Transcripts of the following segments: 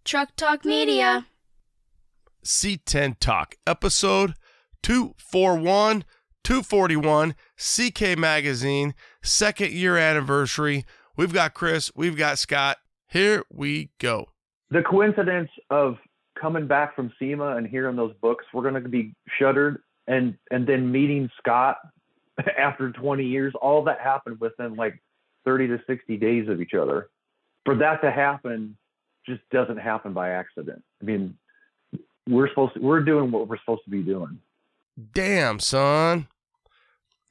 Truck Talk Media. C10 Talk, episode 241, 241, CK Magazine, second year anniversary. We've got Chris, we've got Scott. Here we go. The coincidence of coming back from SEMA and hearing those books, we're going to be shuttered, and then meeting Scott after 20 years, all that happened within like 30 to 60 days of each other. For that to happen just doesn't happen by accident. I mean, we're doing what we're supposed to be doing. Damn, son.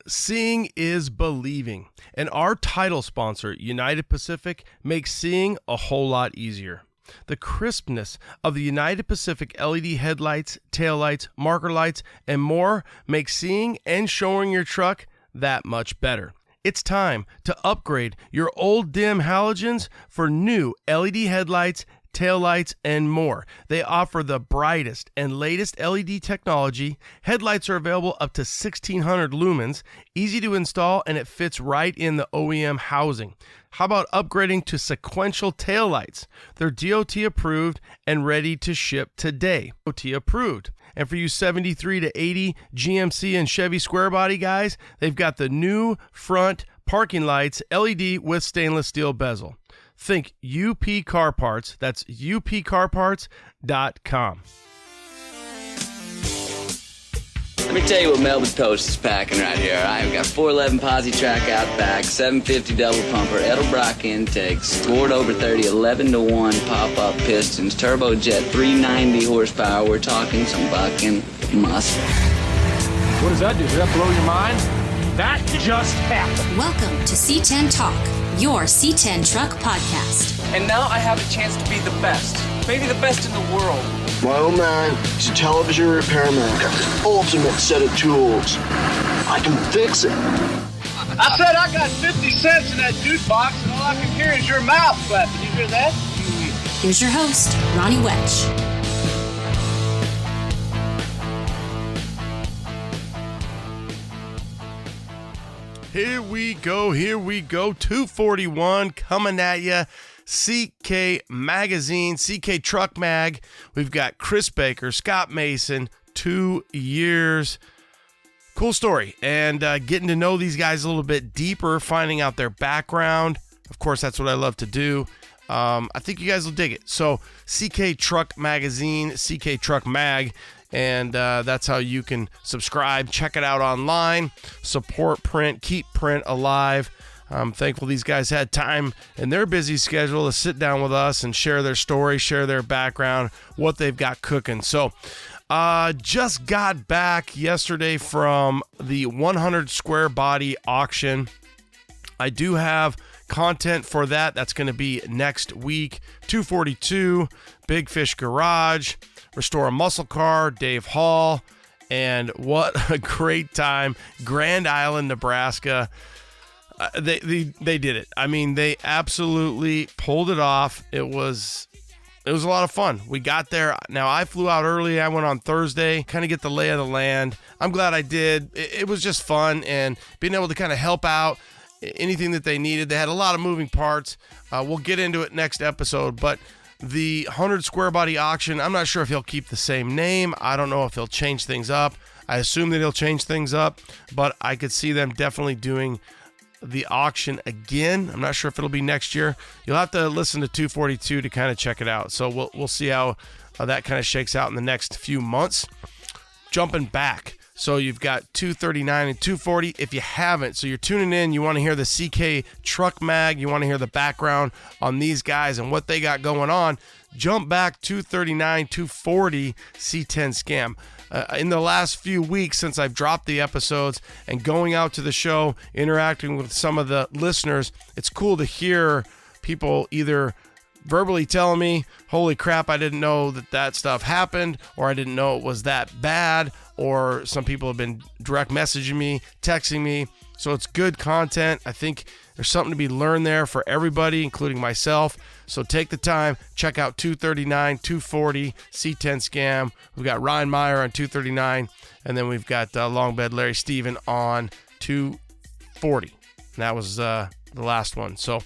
Seeing is believing. And our title sponsor, United Pacific, makes seeing a whole lot easier. The crispness of the United Pacific LED headlights, taillights, marker lights, and more makes seeing and showing your truck that much better. It's time to upgrade your old dim halogens for new LED headlights, taillights, and more. They offer the brightest and latest LED technology. Headlights are available up to 1,600 lumens, easy to install, and it fits right in the OEM housing. How about upgrading to sequential taillights? They're DOT approved and ready to ship today. DOT approved. And for you 73 to 80 GMC and Chevy square body guys, they've got the new front parking lights, LED with stainless steel bezel. Think UP Car Parts. That's upcarparts.com. Let me tell you what Melba's Toast is packing right here. I've got 411 posi track out back, 750 double pumper, Edelbrock intakes, scored over 30, 11-1 pop-up pistons, turbojet, 390 horsepower. We're talking some bucking muscle. What does that do? Does that blow your mind? That just happened. Welcome to C10 Talk, your C10 truck podcast. And now I have a chance to be the best, maybe the best in the world. My old man is a television repairman. Ultimate set of tools. I can fix it. I said I got 50 cents in that jukebox, and all I can hear is your mouth clapping. You hear that? Here's your host, Ronnie Welch. Here we go, 241 coming at you. CK Magazine, CK Truck Mag. We've got Chris Baker, Scott Mason, 2 years. Cool story. And getting to know these guys a little bit deeper, finding out their background. Of course, that's what I love to do. I think you guys will dig it. So CK Truck Magazine, CK Truck Mag. And that's how you can subscribe. Check it out online. Support print. Keep print alive. I'm thankful these guys had time in their busy schedule to sit down with us and share their story, share their background, what they've got cooking. So just got back yesterday from the 100 square body auction. I do have content for that. That's going to be next week. 242, Big Fish Garage, Restore a Muscle Car, Dave Hall, and what a great time. Grand Island, Nebraska. They did it. I mean, they absolutely pulled it off. It was a lot of fun. We got there. Now, I flew out early. I went on Thursday, kind of get the lay of the land. I'm glad I did. It was just fun, and being able to kind of help out anything that they needed. They had a lot of moving parts. We'll get into it next episode, but the 100 square body auction, I'm not sure if he'll keep the same name. I don't know if he'll change things up. I assume that he'll change things up, but I could see them definitely doing the auction again. I'm not sure if it'll be next year. You'll have to listen to 242 to kind of check it out. So we'll see how that kind of shakes out in the next few months. Jumping back. So you've got 239 and 240. If you haven't, so you're tuning in, you want to hear the CK Truck Mag, you want to hear the background on these guys and what they got going on, jump back 239, 240 C10 Scam. In the last few weeks since I've dropped the episodes and going out to the show, interacting with some of the listeners, it's cool to hear people either verbally telling me, holy crap, I didn't know that stuff happened, or I didn't know it was that bad, or some people have been direct messaging me, texting me. So it's good content. I think there's something to be learned there for everybody, including myself. So take the time, check out 239, 240, C10 Scam. We've got Ryan Meyer on 239, and then we've got Long Bed Larry Steven on 240. And that was the last one. So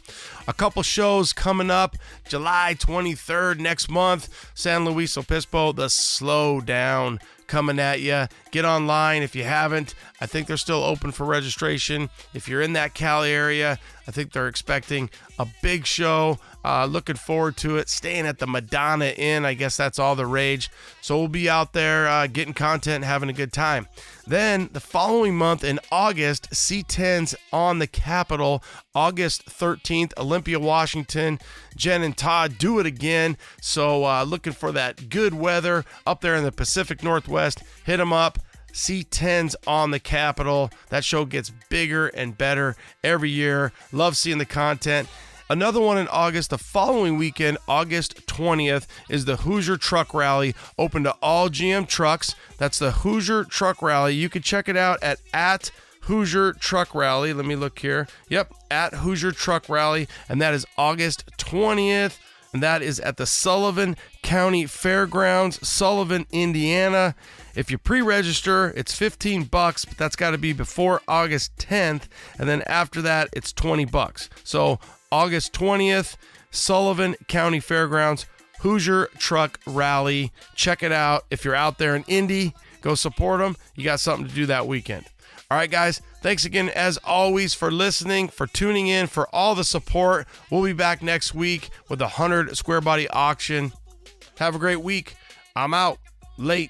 a couple shows coming up. July 23rd next month, San Luis Obispo, the Slow Down coming at you. Get online if you haven't. I think they're still open for registration. If you're in that Cali area, I think they're expecting a big show. Looking forward to it. Staying at the Madonna Inn. I guess that's all the rage. So we'll be out there getting content and having a good time. Then the following month in August, C10's on the Capitol. August 13th, Olympia, Washington. Jen and Todd do it again. So looking for that good weather up there in the Pacific Northwest. Hit them up. C10's on the Capitol. That show gets bigger and better every year. Love seeing the content. Another one in August, the following weekend, August 20th, is the Hoosier Truck Rally, open to all GM trucks. That's the Hoosier Truck Rally. You can check it out at Hoosier Truck Rally. Let me look here. Yep, at Hoosier Truck Rally, and that is August 20th, and that is at the Sullivan County Fairgrounds, Sullivan, Indiana. If you pre-register, it's $15, but that's got to be before August 10th, and then after that, it's $20. So August 20th, Sullivan County Fairgrounds, Hoosier Truck Rally. Check it out. If you're out there in Indy, go support them. You got something to do that weekend. All right, guys, thanks again, as always, for listening, for tuning in, for all the support. We'll be back next week with a 100 square body auction. Have a great week. I'm out. Late.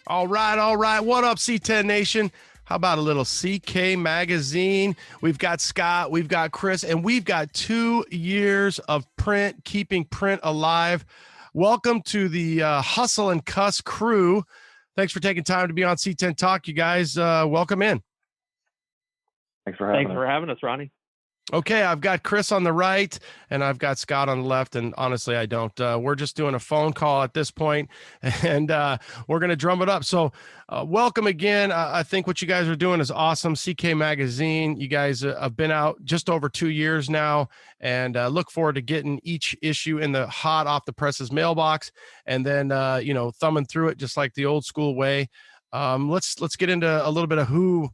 All right. What up, C10 Nation? How about a little CK Magazine? We've got Scott, we've got Chris, and we've got 2 years of print, keeping print alive. Welcome to the Hustle and Cuss crew. Thanks for taking time to be on C10 Talk. You guys, welcome in. Thanks for having us, Ronnie. Okay, I've got Chris on the right, and I've got Scott on the left, and honestly, I don't. We're just doing a phone call at this point, and we're going to drum it up. So welcome again. I think what you guys are doing is awesome. CK Magazine, you guys have been out just over 2 years now, and look forward to getting each issue in the hot off the presses mailbox, and then, thumbing through it just like the old school way. Let's get into a little bit of who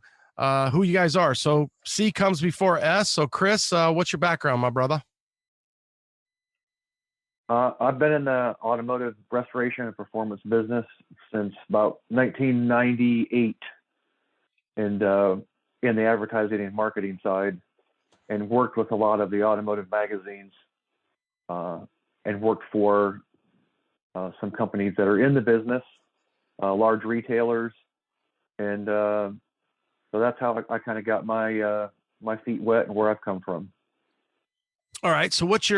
you guys are. So C comes before S. So Chris, what's your background, my brother? I've been in the automotive restoration and performance business since about 1998, and in the advertising and marketing side, and worked with a lot of the automotive magazines, and worked for some companies that are in the business, large retailers, and so that's how I kind of got my feet wet and where I've come from. All right. So what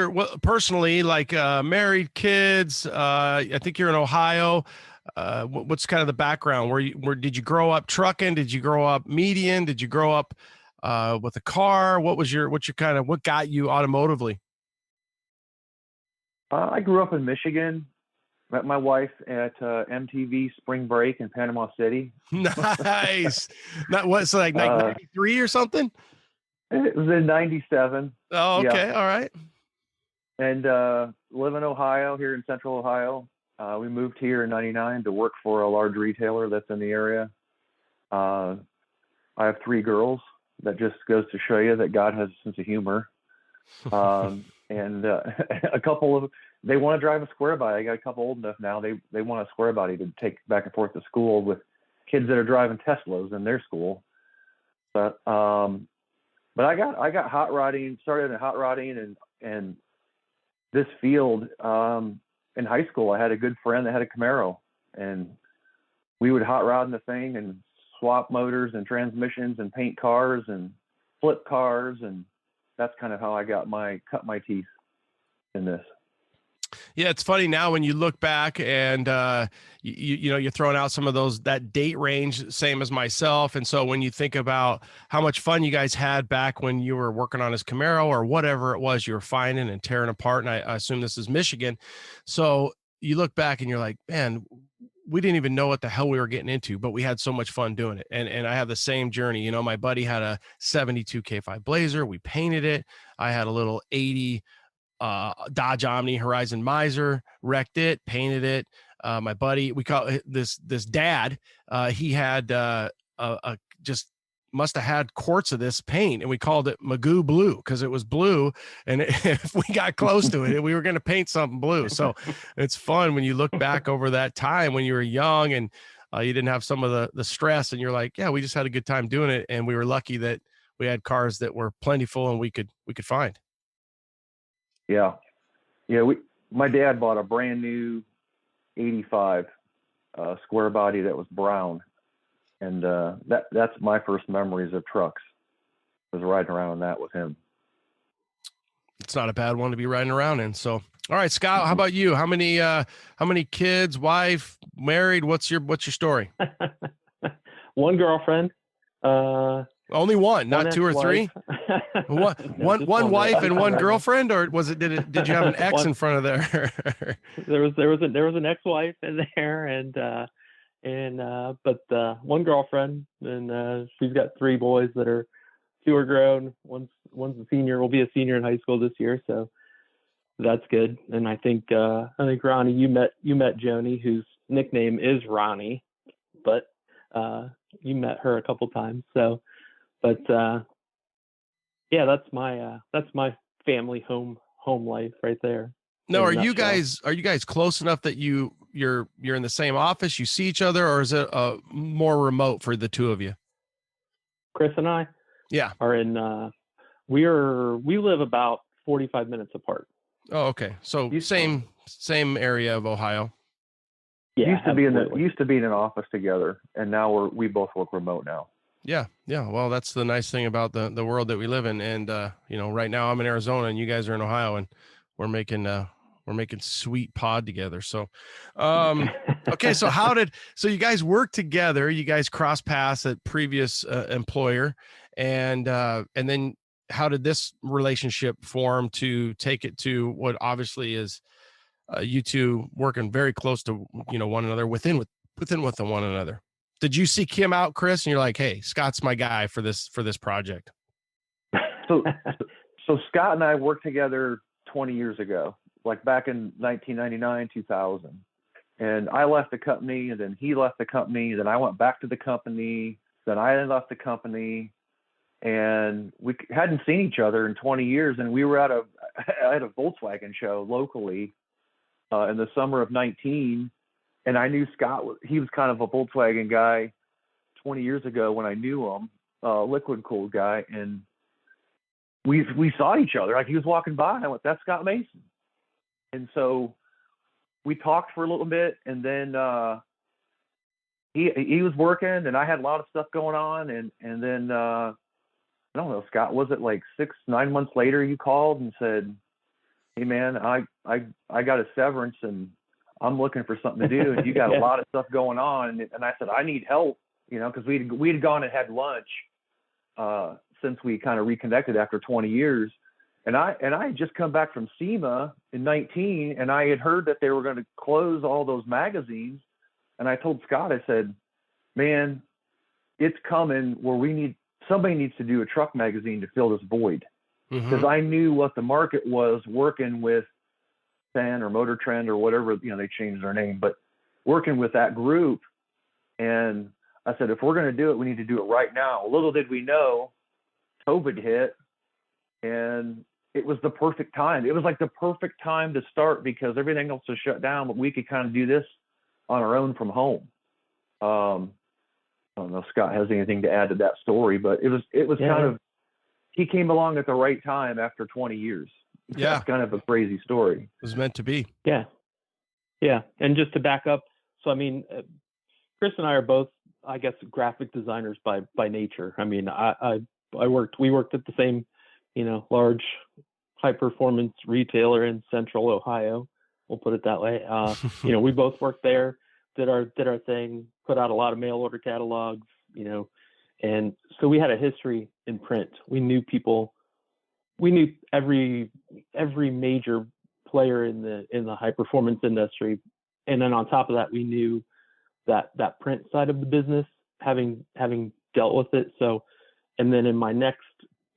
personally, like married, kids, I think you're in Ohio. What's kind of the background? Where did you grow up trucking? Did you grow up median? Did you grow up with a car? What got you automotively? I grew up in Michigan. Met my wife at MTV Spring Break in Panama City. Nice. So like 93 or something? It was in 97. Oh, okay. Yeah. All right. And live in Ohio, here in Central Ohio. We moved here in 99 to work for a large retailer that's in the area. I have 3 girls. That just goes to show you that God has a sense of humor. And a couple of, they want to drive a square body. I got a couple old enough now. They want a square body to take back and forth to school with kids that are driving Teslas in their school. But I got hot rodding, started in hot rodding and this field, in high school. I had a good friend that had a Camaro, and we would hot rod in the thing and swap motors and transmissions and paint cars and flip cars. And that's kind of how I cut my teeth in this. Yeah, it's funny now when you look back and you're throwing out some of that date range, same as myself. And so when you think about how much fun you guys had back when you were working on his Camaro or whatever it was you were finding and tearing apart, and I assume this is Michigan. So you look back and you're like, man, we didn't even know what the hell we were getting into, but we had so much fun doing it. And I have the same journey. My buddy had a 72 K5 Blazer. We painted it. I had a little 80 Dodge Omni Horizon Miser, wrecked it, painted it. My buddy, we call it this dad. He had just must have had quarts of this paint, and we called it Magoo Blue because it was blue. And if we got close to it, we were going to paint something blue. So it's fun when you look back over that time when you were young and you didn't have some of the stress, and you're like, yeah, we just had a good time doing it. And we were lucky that we had cars that were plentiful and we could find. Yeah. My dad bought a brand new 85 square body that was brown. And that's my first memories of trucks, was riding around in that with him. It's not a bad one to be riding around in. So, all right, Scott, how about you? How many kids, wife, married? What's your story? One girlfriend. Only one, not two or three. One wife and one girlfriend, or did you have an ex in front of there? There was an ex-wife in there, but one girlfriend, and she's got three boys that are, two are grown. One's a senior, will be a senior in high school this year, so that's good. And I think Ronnie, you met Joni, whose nickname is Ronnie, but you met her a couple times. So, but yeah, that's my family home life right there. No, are you guys close enough that you're in the same office, you see each other, or is it more remote for the two of you? Chris and I are in we live about 45 minutes apart. Oh, okay. So same area of Ohio. Yeah, used to be in an office together, and now we both work remote now. Yeah. Well, that's the nice thing about the world that we live in. And right now I'm in Arizona and you guys are in Ohio, and we're making sweet pod together. So, okay. So so you guys work together, you guys cross paths at previous employer, and then how did this relationship form to take it to what obviously is you two working very close to, one another within one another? Did you seek him out, Chris, and you're like, hey, Scott's my guy for this project? So Scott and I worked together 20 years ago, like back in 1999, 2000. And I left the company, and then he left the company. Then I went back to the company. Then I left the company, and we hadn't seen each other in 20 years. And we were at a Volkswagen show locally in the summer of 19. And I knew Scott. He was kind of a Volkswagen guy 20 years ago when I knew him, liquid cooled guy. And we saw each other. Like, he was walking by, and I went, "That's Scott Mason." And so we talked for a little bit, and then he was working, and I had a lot of stuff going on, and then I don't know, Scott, was it like 6-9 months later you called and said, "Hey man, I got a severance and I'm looking for something to do, and you got a lot of stuff going on." And I said, "I need help," because we'd gone and had lunch since we kind of reconnected after 20 years. And I had just come back from SEMA in 19, and I had heard that they were going to close all those magazines. And I told Scott, I said, "Man, it's coming where somebody needs to do a truck magazine to fill this void." Because I knew what the market was working with Fan or Motor Trend or whatever, they changed their name, but working with that group. And I said, if we're going to do it, we need to do it right now. Little did we know, COVID hit, and it was the perfect time. It was like the perfect time to start because everything else was shut down, but we could kind of do this on our own from home. I don't know if Scott has anything to add to that story, but it was kind of, he came along at the right time after 20 years. Yeah. It's kind of a crazy story. It was meant to be. Yeah. Yeah. And just to back up, so, I mean, Chris and I are both, I guess, graphic designers by nature. I mean, we worked at the same, large high performance retailer in Central Ohio. We'll put it that way. We both worked there, did our thing, put out a lot of mail order catalogs, and so we had a history in print. We knew people, we knew every major player in the high performance industry. And then on top of that, we knew that print side of the business, having dealt with it. So, and then in my next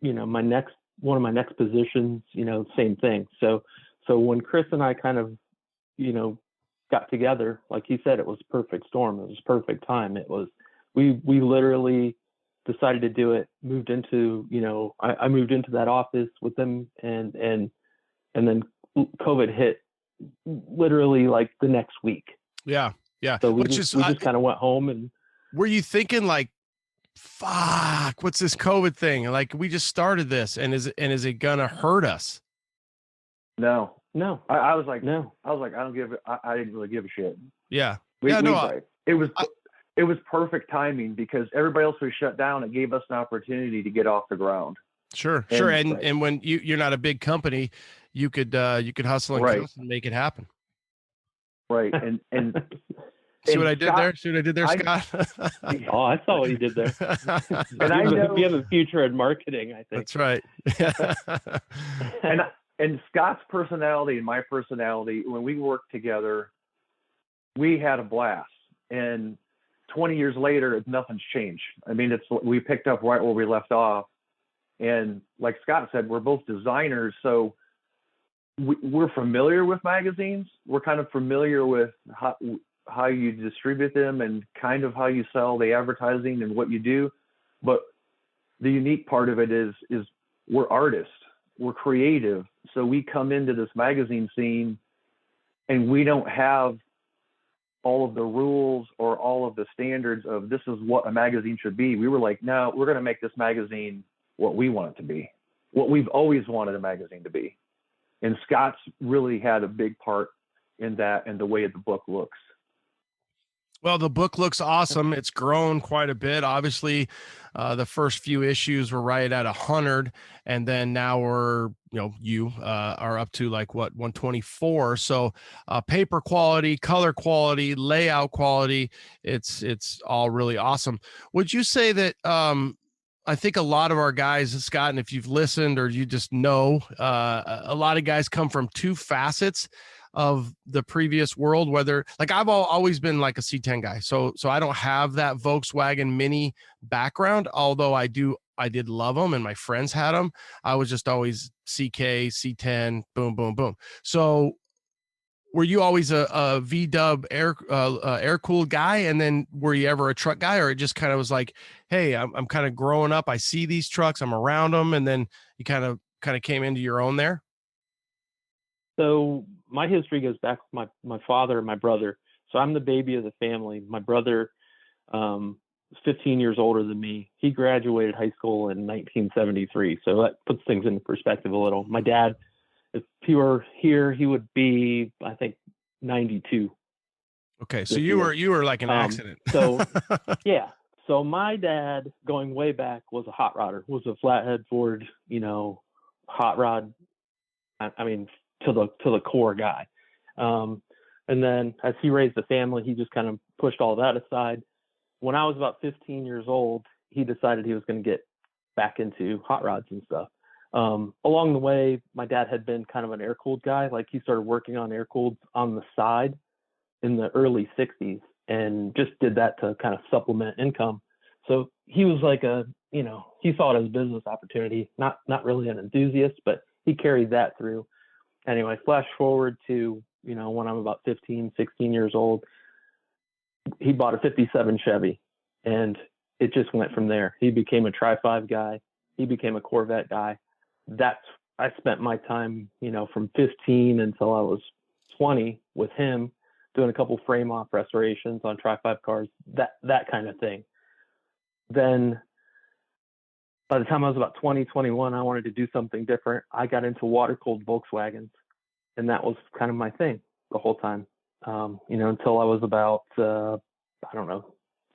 one of my next positions, same thing. So when Chris and I kind of, got together, like he said, it was a perfect storm. It was perfect time. It was, we literally decided to do it, moved into, I moved into that office with them, and then COVID hit literally like the next week. Yeah. Yeah. So we just kind of went home. And were you thinking like, fuck, what's this COVID thing? Like, we just started this, and is it gonna hurt us? No. I was like, no. I didn't really give a shit. Yeah. It was perfect timing because everybody else was shut down. It gave us an opportunity to get off the ground. Sure. And when you're not a big company, you could hustle and right. and make it happen. Right. And See what I did there? See what I did there, Scott? Oh, I saw what you did there. And I know we have a future in marketing, I think. That's right. and Scott's personality and my personality, when we worked together, we had a blast. And 20 years later, nothing's changed. I mean, we picked up right where we left off. And like Scott said, we're both designers, so we're familiar with magazines. We're kind of familiar with how you distribute them and kind of how you sell the advertising and what you do. But the unique part of it is we're artists, we're creative. So we come into this magazine scene and we don't have all of the rules or all of the standards of this is what a magazine should be. We were like, no, we're going to make this magazine what we want it to be, what we've always wanted a magazine to be. And Scott's really had a big part in that and the way the book looks. Well, the book looks awesome. It's grown quite a bit. Obviously, the first few issues were right at 100, and then now we're, you are up to like 124. So, paper quality, color quality, layout quality, it's all really awesome. Would you say that? I think a lot of our guys, Scott, and if you've listened or you just know, a lot of guys come from two facets of the previous world, whether like I've always been like a C10 guy. So I don't have that Volkswagen Mini background, although I did love them and my friends had them. I was just always CK, C10, boom, boom, boom. So were you always a V-dub air-cooled guy, and then were you ever a truck guy, or it just kind of was like, hey, I'm kind of growing up, I see these trucks, I'm around them, and then you kind of came into your own there? So my history goes back with my father and my brother. So I'm the baby of the family. My brother is 15 years older than me. He graduated high school in 1973. So that puts things into perspective a little. My dad, if he were here, he would be, I think, 92. Okay, so you were like an accident. So yeah. So my dad, going way back, was a hot rodder. Was a flathead Ford, hot rod. I mean, to the core guy. And then as he raised a family, he just kind of pushed all that aside. When I was about 15 years old, he decided he was going to get back into hot rods and stuff. Along the way, my dad had been kind of an air-cooled guy. Like he started working on air-cooled on the side in the early 60s and just did that to kind of supplement income. So he was like he saw it as a business opportunity, not really an enthusiast, but he carried that through. Anyway, flash forward to, when I'm about 15, 16 years old, he bought a 57 Chevy and it just went from there. He became a Tri-5 guy. He became a Corvette guy. I spent my time, from 15 until I was 20 with him doing a couple frame off restorations on Tri-5 cars, that kind of thing. Then by the time I was about 20, 21, I wanted to do something different. I got into water-cooled Volkswagens, and that was kind of my thing the whole time, until I was about,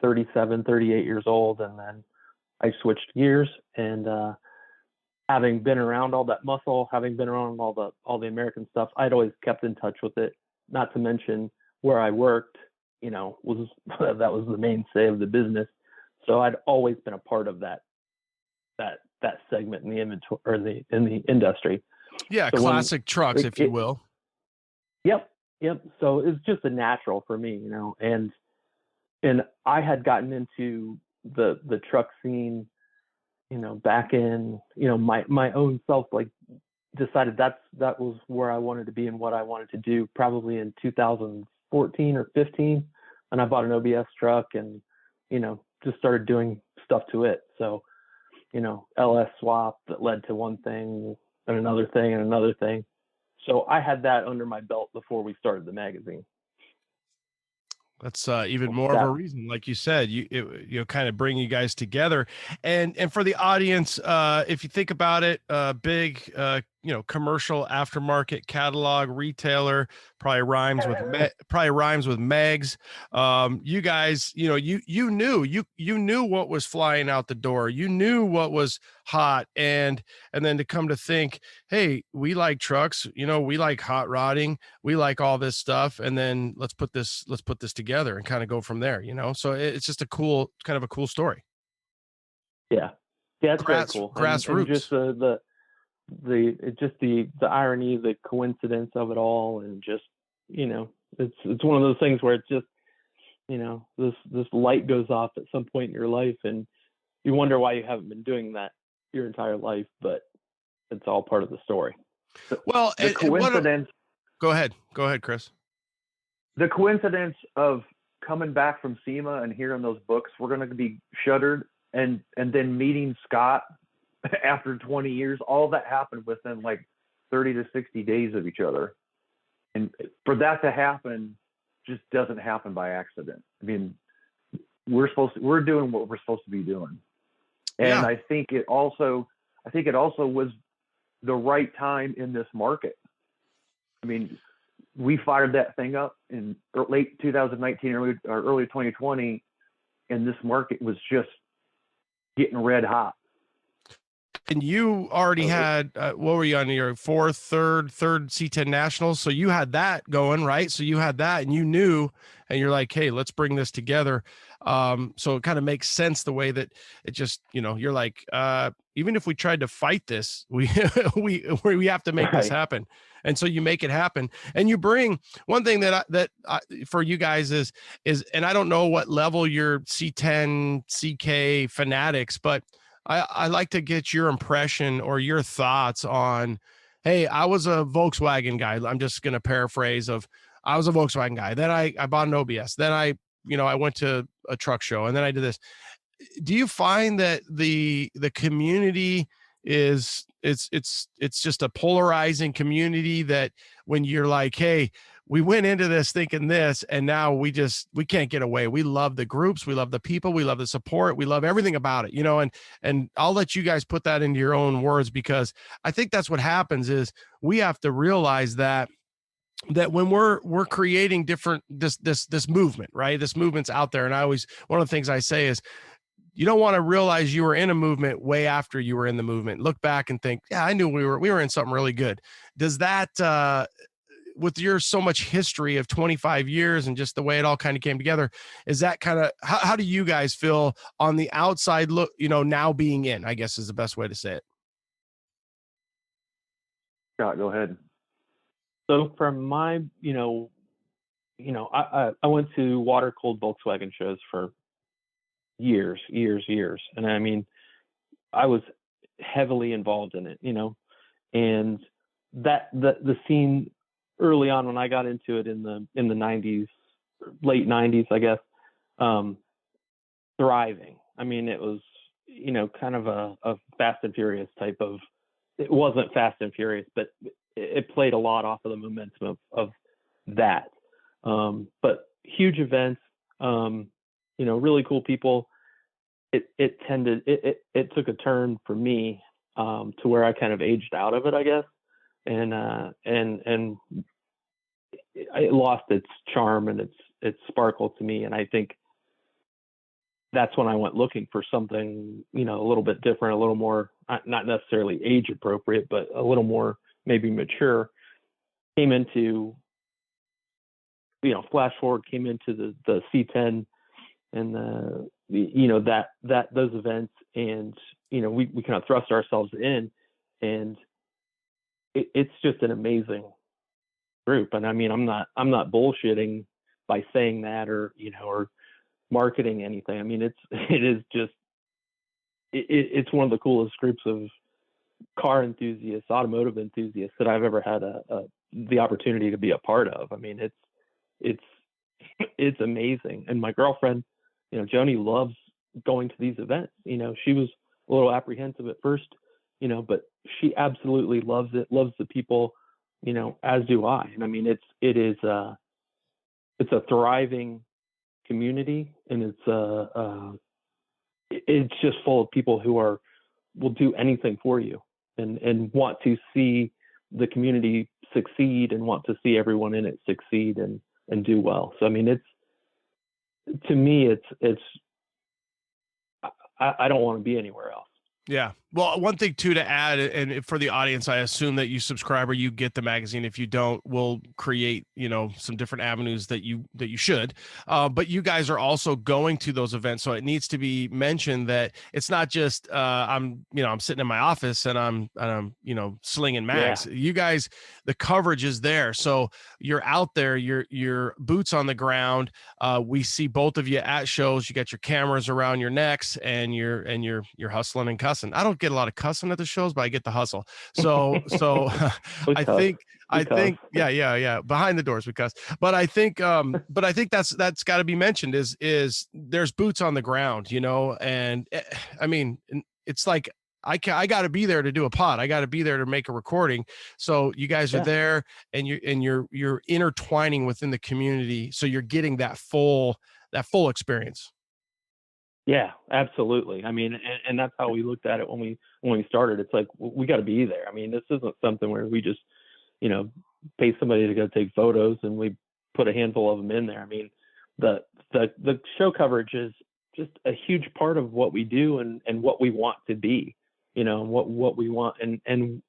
37, 38 years old. And then I switched gears, and having been around all that muscle, having been around all the American stuff, I'd always kept in touch with it. Not to mention where I worked, that was the mainstay of the business. So I'd always been a part of that segment in the inventory or in the industry. Yeah, so classic trucks, if you will. Yep. So it's just a natural for me, and I had gotten into the truck scene, back in, my own self, like decided that was where I wanted to be and what I wanted to do probably in 2014 or 15. And I bought an OBS truck and, just started doing stuff to it. So, LS swap that led to one thing and another thing and another thing. So I had that under my belt before we started the magazine. That's even more of a reason, like you said, kind of bring you guys together, and for the audience, if you think about it, big, commercial aftermarket catalog retailer, probably rhymes with Megs. You guys, you knew what was flying out the door, you knew what was hot, and then to come to think, hey, we like trucks, we like hot rodding, we like all this stuff, and then let's put this together and kind of go from there, so it's just kind of a cool story. Yeah, it's very cool. Grassroots. And just the irony, the coincidence of it all, and just it's one of those things where it's just this light goes off at some point in your life, and you wonder why you haven't been doing that your entire life, but it's all part of the story. Well, the coincidence. Go ahead, Chris. The coincidence of coming back from SEMA and hearing those books were going to be shuttered, and then meeting Scott after 20 years, all that happened within like 30 to 60 days of each other. And for that to happen just doesn't happen by accident. I mean, we're doing what we're supposed to be doing. And yeah. I think it also was the right time in this market. I mean, we fired that thing up in late 2019, early 2020, and this market was just getting red hot. And you already had, what were you on your third C10 Nationals? So you had that going, right? So you had that, and you knew, and you're like, hey, let's bring this together. So it kind of makes sense the way that it just, you're like, even if we tried to fight this, we have to make this happen. And so you make it happen, and you bring one thing that for you guys is, and I don't know what level you're C10 CK fanatics, but I like to get your impression or your thoughts on, hey, I was a Volkswagen guy. I'm just going to paraphrase I was a Volkswagen guy. Then I bought an OBS. Then I went to a truck show, and then I did this. Do you find that the community it's just a polarizing community, that when you're like, hey, we went into this thinking this, and now we can't get away. We love the groups. We love the people. We love the support. We love everything about it, and I'll let you guys put that into your own words, because I think that's what happens is we have to realize that when we're creating different, this movement, right? This movement's out there. And one of the things I say is, you don't want to realize you were in a movement way after you were in the movement. Look back and think, yeah, I knew we were in something really good. Does that, with your so much history of 25 years and just the way it all kind of came together, is that kind of, how do you guys feel on the outside look, now being in, I guess is the best way to say it? Scott, go ahead. So from my, I went to water-cooled Volkswagen shows for years. And I mean, I was heavily involved in it, and that the scene early on when I got into it in the 90s, late 90s, I guess, thriving. I mean, it was, kind of a Fast and Furious type of, it wasn't Fast and Furious, but it played a lot off of the momentum of that. But huge events, really cool people. It took a turn for me, to where I kind of aged out of it, I guess. And it lost its charm and its sparkle to me. And I think that's when I went looking for something, a little bit different, a little more, not necessarily age appropriate, but a little more maybe mature. Came into, flash forward, came into the C10 and those events, and we kind of thrust ourselves in, and it's just an amazing group. And I mean, I'm not bullshitting by saying that, or marketing anything. I mean, it's one of the coolest groups of car enthusiasts, automotive enthusiasts that I've ever had the opportunity to be a part of. I mean, it's amazing. And my girlfriend, Joni, loves going to these events. She was a little apprehensive at first, but she absolutely loves it, loves the people, as do I. And I mean, it's a thriving community, and it's just full of people who will do anything for you and want to see the community succeed and want to see everyone in it succeed and do well. So, I mean, to me, I don't want to be anywhere else. Yeah. Well, one thing too to add, and for the audience, I assume that you subscribe or you get the magazine. If you don't, we'll create, some different avenues that you should. But you guys are also going to those events, so it needs to be mentioned that it's not just I'm sitting in my office and I'm slinging mags. Yeah. You guys, the coverage is there, so you're out there, you're boots on the ground. We see both of you at shows. You got your cameras around your necks, and you're hustling and cussing. I don't get a lot of cussing at the shows, but I get the hustle. So I think yeah, behind the doors we cuss. But I think that's got to be mentioned is there's boots on the ground, and I mean, it's like I got to be there to do a pod. I got to be there to make a recording. So you guys are there, and you're intertwining within the community, so you're getting that full experience. Yeah, absolutely. I mean, and that's how we looked at it when we started. It's like, we got to be there. I mean, this isn't something where we just, pay somebody to go take photos and we put a handful of them in there. I mean, the show coverage is just a huge part of what we do and what we want to be, what we want. And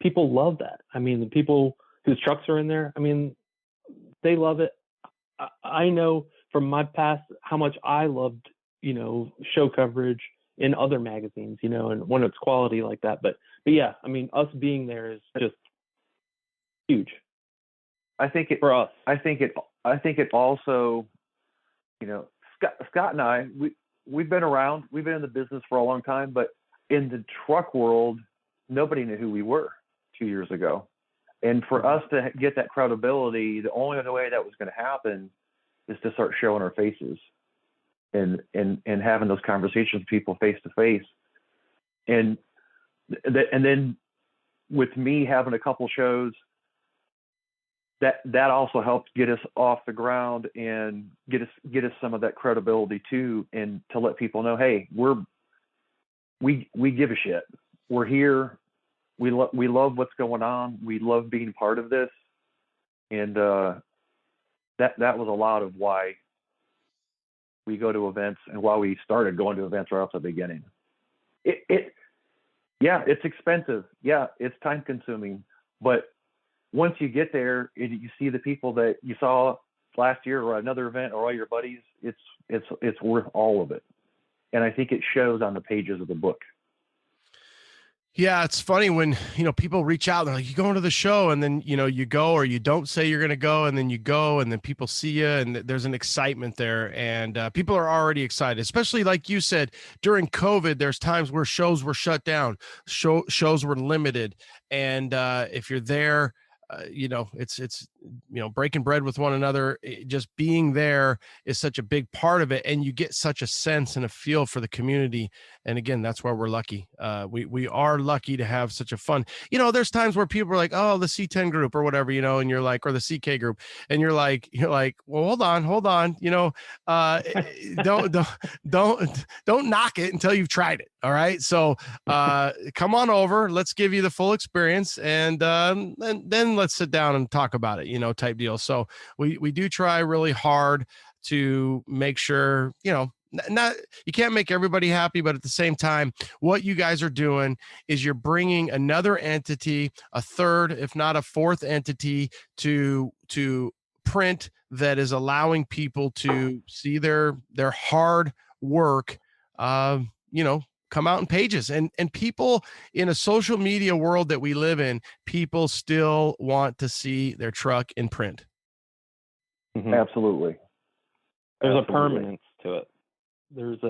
people love that. I mean, the people whose trucks are in there, I mean, they love it. I know from my past how much I loved, show coverage in other magazines, and when it's quality like that. But yeah, I mean, us being there is just huge. I think it for us. I think it also, Scott and I, we've been around, we've been in the business for a long time, but in the truck world, nobody knew who we were 2 years ago. And for us to get that credibility, the only other way that was going to happen is to start showing our faces and having those conversations with people face to face. And then with me having a couple shows, that also helps get us off the ground and get us some of that credibility too, and to let people know, hey, we give a shit. We're here. We love what's going on. We love being part of this. And that was a lot of why we go to events and why we started going to events right off the beginning. It's expensive. Yeah, it's time consuming. But once you get there and you see the people that you saw last year or another event or all your buddies, it's worth all of it. And I think it shows on the pages of the book. Yeah, it's funny when, people reach out, they're like, you going to the show, and then, you go, or you don't say you're going to go, and then you go, and then people see you, and there's an excitement there, and people are already excited, especially like you said, during COVID, there's times where shows were shut down, shows were limited. And if you're there, it's breaking bread with one another. Just being there is such a big part of it, and you get such a sense and a feel for the community. And again, that's why we're lucky. We are lucky to have such a fun. There's times where people are like, "Oh, the C10 group or whatever," and you're like, or the CK group, and you're like, "Well, hold on, don't knock it until you've tried it." All right, so come on over. Let's give you the full experience, and then let's sit down and talk about it, type deal. So we do try really hard to make sure, not, you can't make everybody happy, but at the same time, what you guys are doing is you're bringing another entity, a third, if not a fourth entity to print, that is allowing people to see their hard work, come out in pages. And people in a social media world that we live in, people still want to see their truck in print. Mm-hmm. Absolutely. There's a permanence to it. There's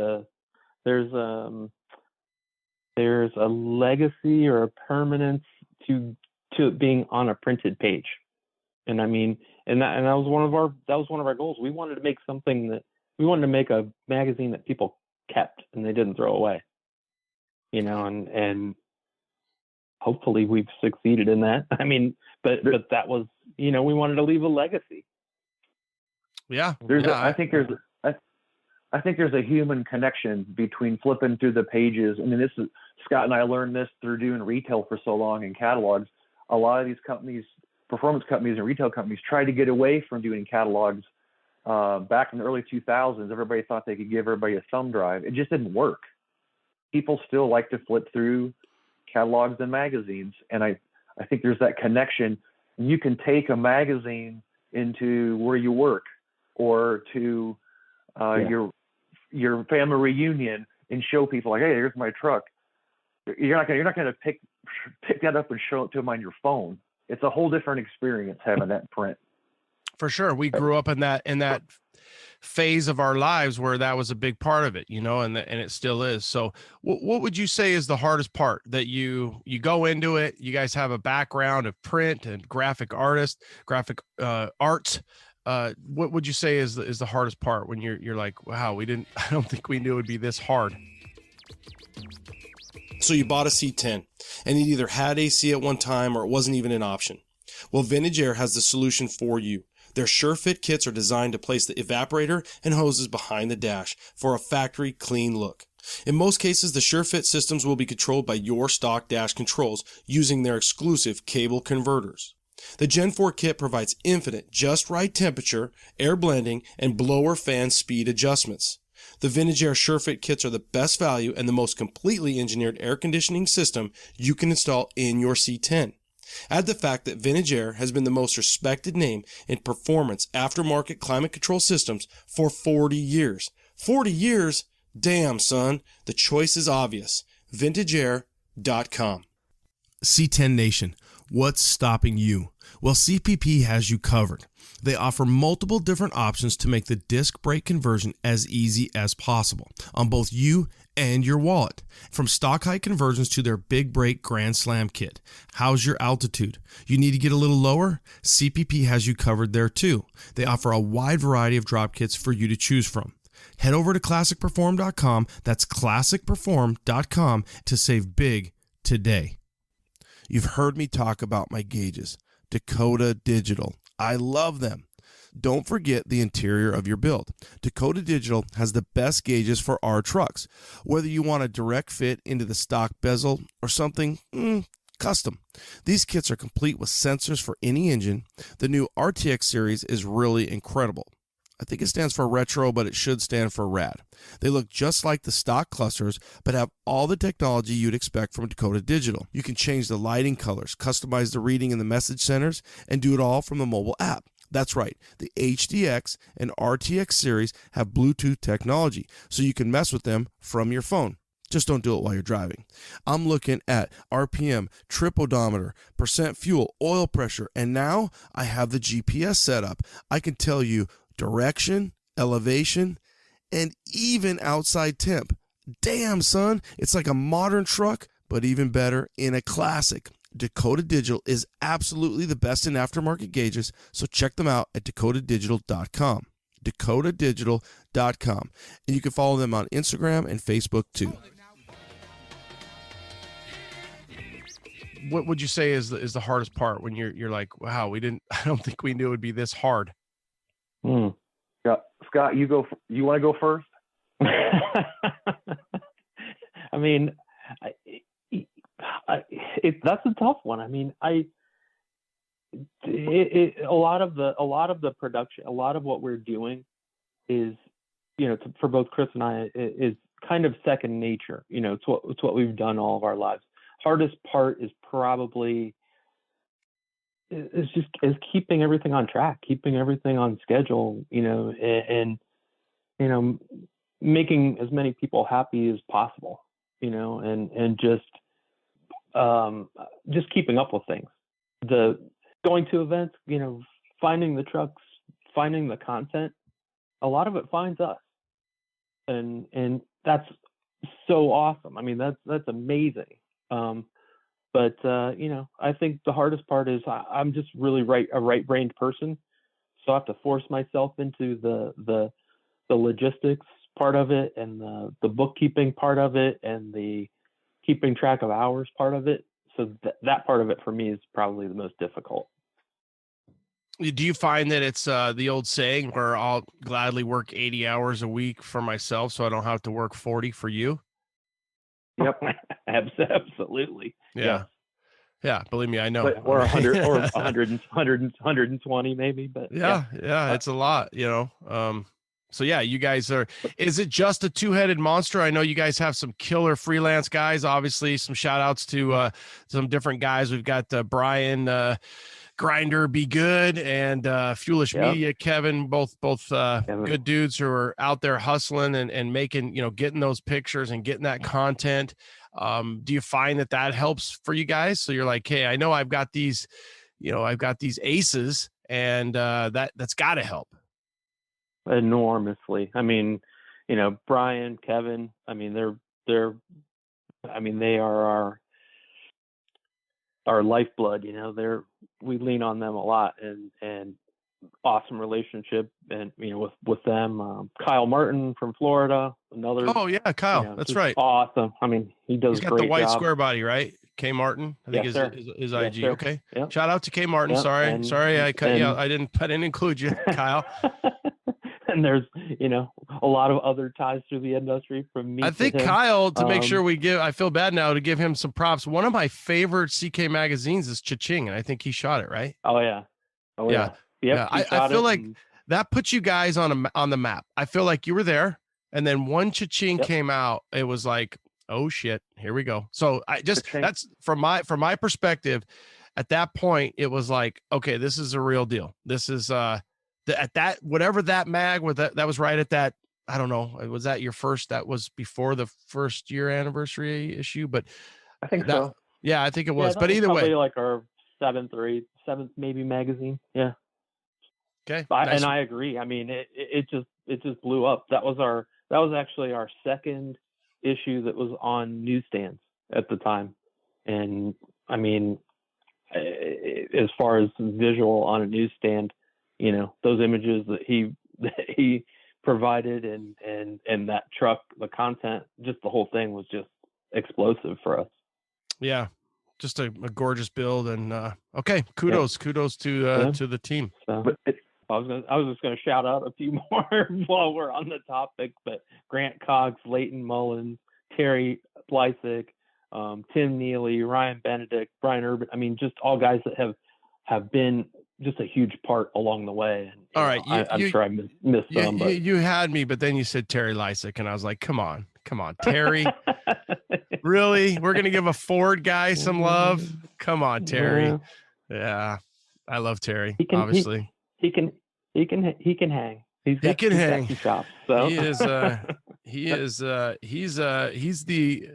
a legacy or a permanence to it being on a printed page. And I mean, that was one of our goals. We wanted to make a magazine that people kept and they didn't throw away, and hopefully we've succeeded in that. I mean, but that was, we wanted to leave a legacy. Yeah. I think there's a human connection between flipping through the pages. I mean, this is, Scott and I learned this through doing retail for so long in catalogs. A lot of these companies, performance companies and retail companies, try to get away from doing catalogs. Back in the early 2000s, everybody thought they could give everybody a thumb drive. It just didn't work. People still like to flip through catalogs and magazines. And I think there's that connection. You can take a magazine into where you work or to your family reunion and show people, like, hey, here's my truck. You're not gonna pick that up and show it to them on your phone. It's a whole different experience having that print. For sure. We grew up in that phase of our lives where that was a big part of it, and it still is. So what would you say is the hardest part that you go into it? You guys have a background of print and graphic arts. What would you say is the hardest part when you're like, wow, I don't think we knew it would be this hard. So you bought a C10 and it either had AC at one time or it wasn't even an option. Well, Vintage Air has the solution for you. Their SureFit kits are designed to place the evaporator and hoses behind the dash for a factory clean look. In most cases, the SureFit systems will be controlled by your stock dash controls using their exclusive cable converters. The Gen 4 kit provides infinite, just right temperature, air blending, and blower fan speed adjustments. The Vintage Air SureFit kits are the best value and the most completely engineered air conditioning system you can install in your C10. Add the fact that Vintage Air has been the most respected name in performance aftermarket climate control systems for 40 years. 40 years? Damn, son. The choice is obvious. VintageAir.com. C10 Nation, what's stopping you? Well, CPP has you covered. They offer multiple different options to make the disc brake conversion as easy as possible on both you and your wallet. From stock height conversions to their Big Brake Grand Slam kit. How's your altitude? You need to get a little lower? CPP has you covered there too. They offer a wide variety of drop kits for you to choose from. Head over to ClassicPerform.com, that's ClassicPerform.com, to save big today. You've heard me talk about my gauges, Dakota Digital. I love them. Don't forget the interior of your build. Dakota Digital has the best gauges for our trucks. Whether you want a direct fit into the stock bezel or something custom. These kits are complete with sensors for any engine. The new RTX series is really incredible. I think it stands for retro, but it should stand for rad. They look just like the stock clusters, but have all the technology you'd expect from Dakota Digital. You can change the lighting colors, customize the reading in the message centers, and do it all from the mobile app. That's right, the HDX and RTX series have Bluetooth technology, so you can mess with them from your phone. Just don't do it while you're driving. I'm looking at RPM, trip odometer, percent fuel, oil pressure, and now I have the GPS set up. I can tell you direction, elevation, and even outside temp. Damn, son, it's like a modern truck, but even better in a classic. Dakota Digital is absolutely the best in aftermarket gauges, so check them out at dakotadigital.com. dakotadigital.com. And you can follow them on Instagram and Facebook too. What would you say is the hardest part when you're like, wow, I don't think we knew it would be this hard? Scott, you want to go first? I mean, that's a tough one. I mean, a lot of the production, a lot of what we're doing is, for both Chris and I, is kind of second nature. It's what we've done all of our lives. Hardest part is probably is keeping everything on track, keeping everything on schedule, and making as many people happy as possible, and just keeping up with things. The going to events, finding the trucks, finding the content, a lot of it finds us, and that's so awesome. I mean, that's amazing. But I think the hardest part is I'm just really a right-brained person, so I have to force myself into the logistics part of it, and the bookkeeping part of it, and the keeping track of hours part of it. So that part of it for me is probably the most difficult. Do you find that it's the old saying where I'll gladly work 80 hours a week for myself so I don't have to work 40 for you? Yep. Absolutely. Yeah. Yes. Yeah, believe me, I know. But, or 100 or 120 maybe, but yeah, it's a lot, so yeah, you guys is it just a two-headed monster? I know you guys have some killer freelance guys, obviously some shout outs to some different guys. We've got Brian Grinder Be Good and Fuelish Media, Kevin, both good dudes who are out there hustling and making, getting those pictures and getting that content. Do you find that helps for you guys? So you're like, hey, I know I've got these aces, and that's got to help. Enormously. I mean, Brian, Kevin, I mean, they are our lifeblood, we lean on them a lot, and awesome relationship, and with them. Kyle Martin from Florida, another. Oh yeah, Kyle, that's right. Awesome. I mean, he's got the white square body, right? K Martin, I think his IG. Sir. Okay. Yep. Shout out to K Martin. Yep. Sorry, I cut you out. I didn't include you, Kyle. And there's, a lot of other ties through the industry from me. I think Kyle, to make sure I feel bad now to give him some props. One of my favorite CK magazines is Cha-Ching, and I think he shot it, right? Oh yeah. Yep, I feel like that puts you guys on the map. I feel like you were there, and then when Cha-Ching came out, it was like, oh shit, here we go. So that's from my perspective. At that point, it was like, okay, this is a real deal. This is at that whatever that mag was that was right at that. I don't know. Was that your first? That was before the first year anniversary issue, but I think so. Yeah, I think it was. Yeah, but either probably way, like our seventh maybe magazine. Yeah. Okay. And I agree. I mean, it just blew up. That was actually our second issue that was on newsstands at the time. And I mean, as far as visual on a newsstand, those images that he provided and that truck, the content, just the whole thing was just explosive for us. Yeah. Just a gorgeous build, and okay, kudos to the team. So, I was just gonna shout out a few more while we're on the topic, but Grant Cox, Leighton Mullins, Terry Blysick, Tim Neely, Ryan Benedict, Brian Urban. I mean, just all guys that have been just a huge part along the way. And, all right, I'm sure I missed some. But you had me, but then you said Terry Lysick, and I was like, come on, Terry. Really? We're going to give a Ford guy some love? Come on, Terry. Yeah. I love Terry, obviously. He can hang. He's hang. Some chops, so. He's the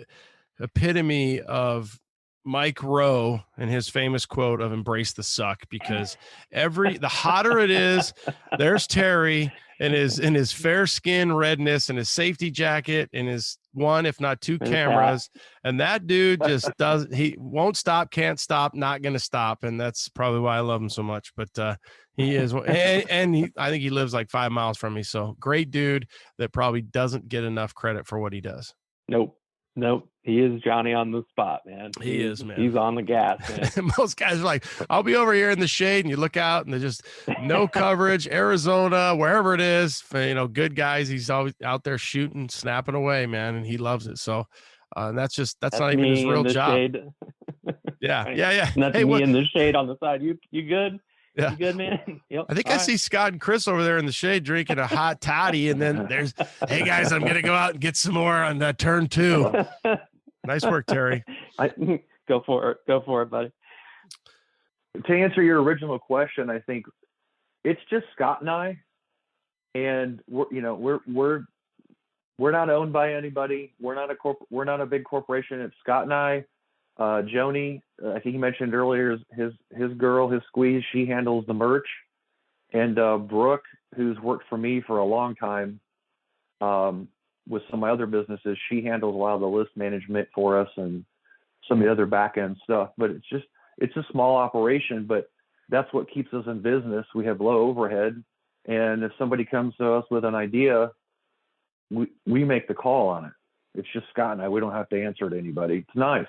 epitome of Mike Rowe and his famous quote of "embrace the suck," because the hotter it is, there's Terry in his fair skin redness and his safety jacket and his one, if not two cameras. And that dude just he won't stop, can't stop, not going to stop. And that's probably why I love him so much, but he is, and I think he lives like 5 miles from me. So great dude that probably doesn't get enough credit for what he does. Nope. He is Johnny on the spot, man. He is, man. He's on the gas, man. Most guys are like, I'll be over here in the shade, and you look out and there's just no coverage, Arizona, wherever it is, good guys. He's always out there shooting, snapping away, man. And he loves it. So that's not even his real job. Shade. Yeah. And that's me in the shade on the side. You good? Yeah. You good, man? Yep. I think I see Scott and Chris over there in the shade drinking a hot toddy, and then there's, hey guys, I'm gonna go out and get some more on that turn 2. Nice work, Terry. Go for it, buddy. To answer your original question, I think it's just Scott and I, and we're not owned by anybody. We're not a big corporation. It's Scott and I. Joni, I think he mentioned earlier, his girl, his squeeze, she handles the merch. And Brooke, who's worked for me for a long time with some of my other businesses, she handles a lot of the list management for us and some of the other back end stuff. But it's a small operation, but that's what keeps us in business. We have low overhead. And if somebody comes to us with an idea, we make the call on it. It's just Scott and I. We don't have to answer to anybody. It's nice.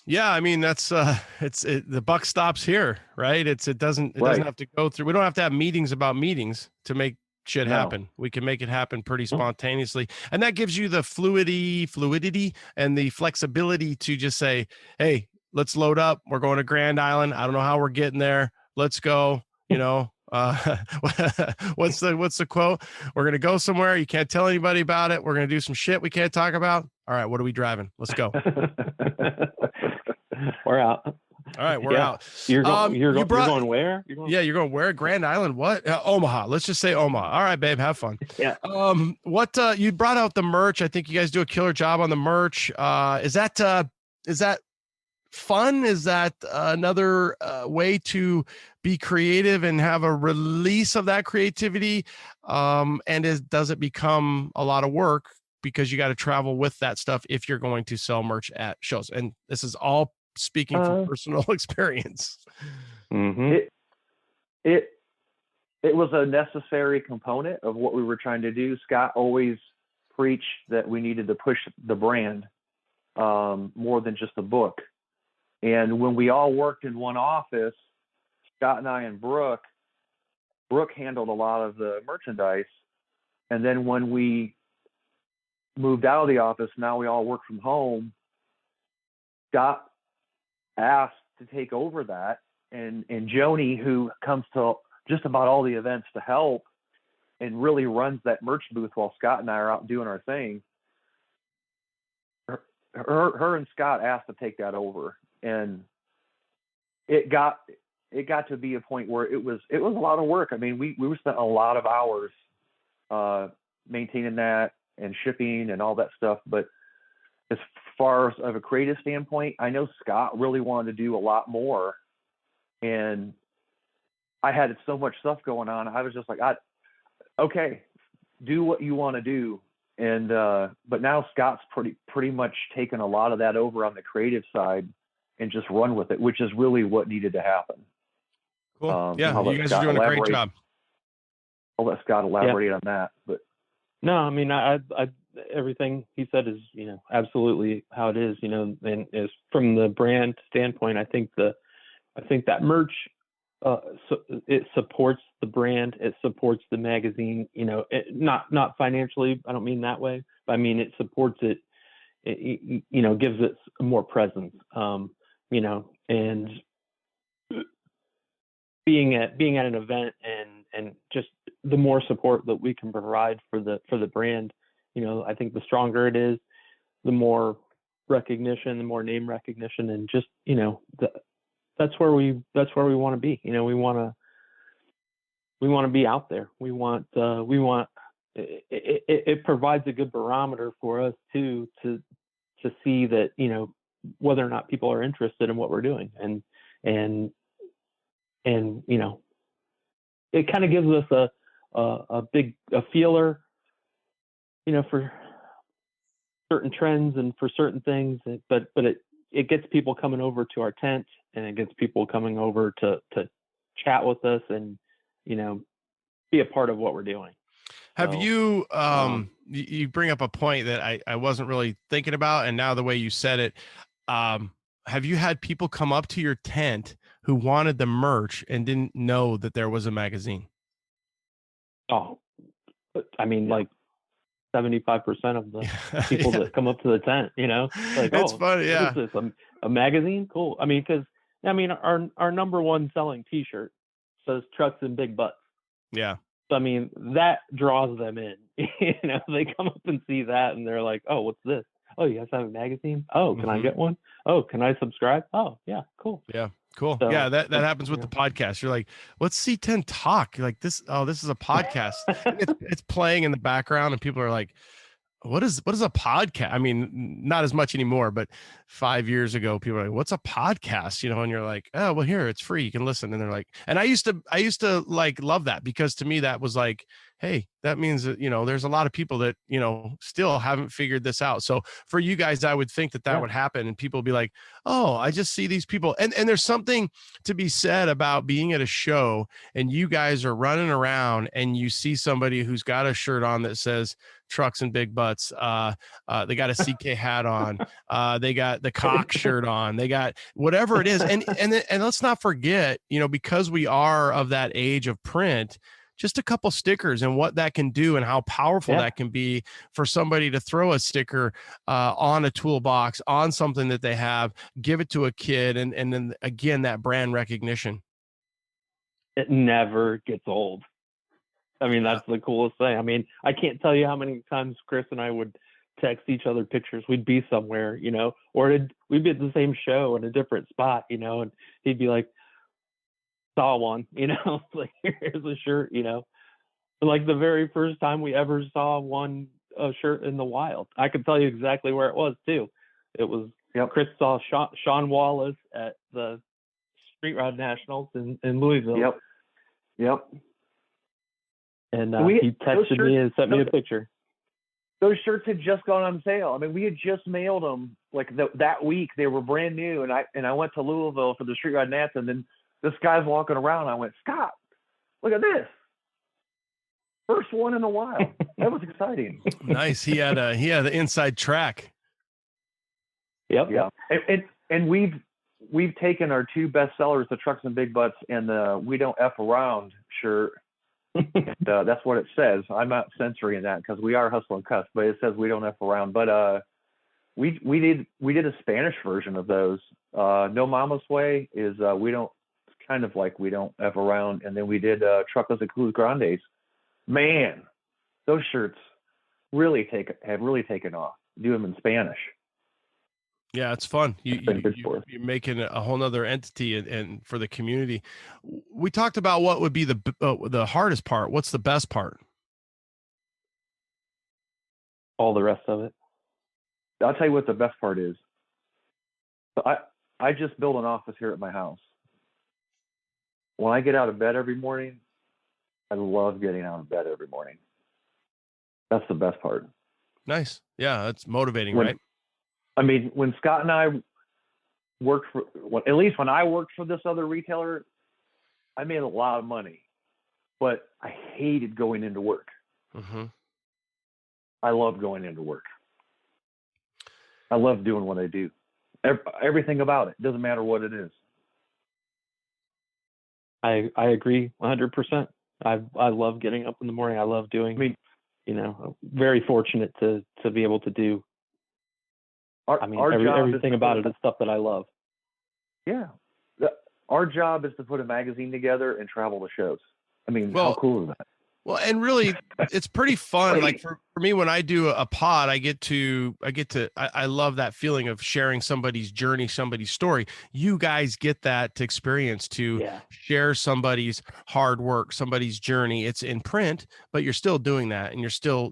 Yeah, I mean that's the buck stops here, right? It doesn't have to go through. We don't have to have meetings about meetings to make shit happen. We can make it happen pretty spontaneously, and that gives you the fluidity and the flexibility to just say, "Hey, let's load up. We're going to Grand Island. I don't know how we're getting there. Let's go." You know, what's the quote? We're gonna go somewhere. You can't tell anybody about it. We're gonna do some shit we can't talk about. All right, what are we driving? Let's go. We're out. All right, we're out. You're going where? You're going where? Grand Island? What? Omaha. Let's just say Omaha. All right, babe, have fun. Yeah. What? You brought out the merch. I think you guys do a killer job on the merch. Is that fun? Is that another way to be creative and have a release of that creativity? Does it become a lot of work because you got to travel with that stuff if you're going to sell merch at shows? And this is all speaking from personal experience. Mm-hmm. It was a necessary component of what we were trying to do. Scott always preached that we needed to push the brand more than just a book. And when we all worked in one office, Scott and I and Brooke handled a lot of the merchandise. And then when we moved out of the office, now we all work from home, Scott asked to take over that. And Joni, who comes to just about all the events to help and really runs that merch booth while Scott and I are out doing our thing, her and Scott asked to take that over. And it got to be a point where it was a lot of work. I mean, we spent a lot of hours maintaining that and shipping and all that stuff. But as far as of a creative standpoint, I know Scott really wanted to do a lot more. And I had so much stuff going on. I was just like, okay, do what you want to do. And but now Scott's pretty much taken a lot of that over on the creative side and just run with it, which is really what needed to happen. Cool. Yeah, you guys are doing a great job. I'll let Scott elaborate on that. But no, I mean, I everything he said is, absolutely how it is, and is from the brand standpoint. I think that merch, it supports the brand, it supports the magazine, not financially. I don't mean that way, but I mean, it supports it, gives it more presence, and being at an event and just the more support that we can provide for the brand, I think the stronger it is, the more recognition, the more name recognition, and just, that's where we want to be. We want to be out there. It provides a good barometer for us too, to see that, whether or not people are interested in what we're doing. And it kind of gives us a feeler, for certain trends and for certain things, but it gets people coming over to our tent, and it gets people coming over to chat with us and, be a part of what we're doing. Have you, you bring up a point that I wasn't really thinking about, and now the way you said it, have you had people come up to your tent who wanted the merch and didn't know that there was a magazine? Oh, I mean, like 75% of the people that come up to the tent, like, it's funny. Yeah. What is this, a magazine? Cool. I mean, cause our number one selling t-shirt says trucks and big butts. Yeah. So, I mean, that draws them in, they come up and see that and they're like, oh, what's this? Oh, you guys have a magazine? Oh, can I get one? Oh, can I subscribe? Oh, yeah, cool. Yeah, cool. So, yeah, that happens with the podcast. You're like, what's C10 Talk? You're like, this is a podcast. it's playing in the background, and people are like, what is a podcast? I mean, not as much anymore, but 5 years ago, people were like, what's a podcast? And you're like, oh, well, here, it's free. You can listen. And they're like, and I used to like love that, because to me, that was like, hey, that means that, there's a lot of people that, still haven't figured this out. So for you guys, I would think that would happen, and people be like, oh, I just see these people. And there's something to be said about being at a show and you guys are running around and you see somebody who's got a shirt on that says trucks and big butts. They got a CK hat on. They got the cock shirt on. They got whatever it is. And let's not forget, because we are of that age of print, just a couple stickers and what that can do and how powerful that can be for somebody to throw a sticker on a toolbox, on something that they have, give it to a kid. And then again, that brand recognition. It never gets old. I mean, that's the coolest thing. I mean, I can't tell you how many times Chris and I would text each other pictures. We'd be somewhere, or we'd be at the same show in a different spot, and he'd be like, saw one, like, here's a shirt, like the very first time we ever saw a shirt in the wild. I can tell you exactly where it was too. It was Chris saw Sean Wallace at the Street Rod Nationals in Louisville. Yep. And he texted me and sent me a picture. Those shirts had just gone on sale. I mean, we had just mailed them like that week. They were brand new, and I went to Louisville for the Street Rod Nats, and then this guy's walking around. I went, Scott, look at this. First one in a while. That was exciting. Nice. He had the inside track. Yep. Yeah. And we've taken our two best sellers, the Trucks and Big Butts and the We Don't F Around shirt. And, that's what it says. I'm not censoring that because we are Hustle and Cuss, but it says We Don't F Around. But we did a Spanish version of those. No Mama's Way is we don't kind of like We Don't F Around, and then we did Truckless and Cruz Grandes. Man, those shirts have really taken off. Do them in Spanish. Yeah, it's fun. You're making a whole nother entity and for the community. We talked about what would be the hardest part. What's the best part? All the rest of it. I'll tell you what the best part is. So I just built an office here at my house. When I get out of bed every morning, I love getting out of bed every morning. That's the best part. Nice. Yeah, that's motivating, right? I mean, when Scott and I worked at least when I worked for this other retailer, I made a lot of money, but I hated going into work. Mm-hmm. I love going into work. I love doing what I do. Everything about it. Doesn't matter what it is. I agree 100%. I love getting up in the morning. I love doing, very fortunate to be able to do. Everything about it is stuff that I love. Yeah. Our job is to put a magazine together and travel to shows. I mean, how cool is that? Well, and really, it's pretty fun. Like for me, when I do a pod, I love that feeling of sharing somebody's journey, somebody's story. You guys get that to experience to share somebody's hard work, somebody's journey. It's in print, but you're still doing that. And you're still,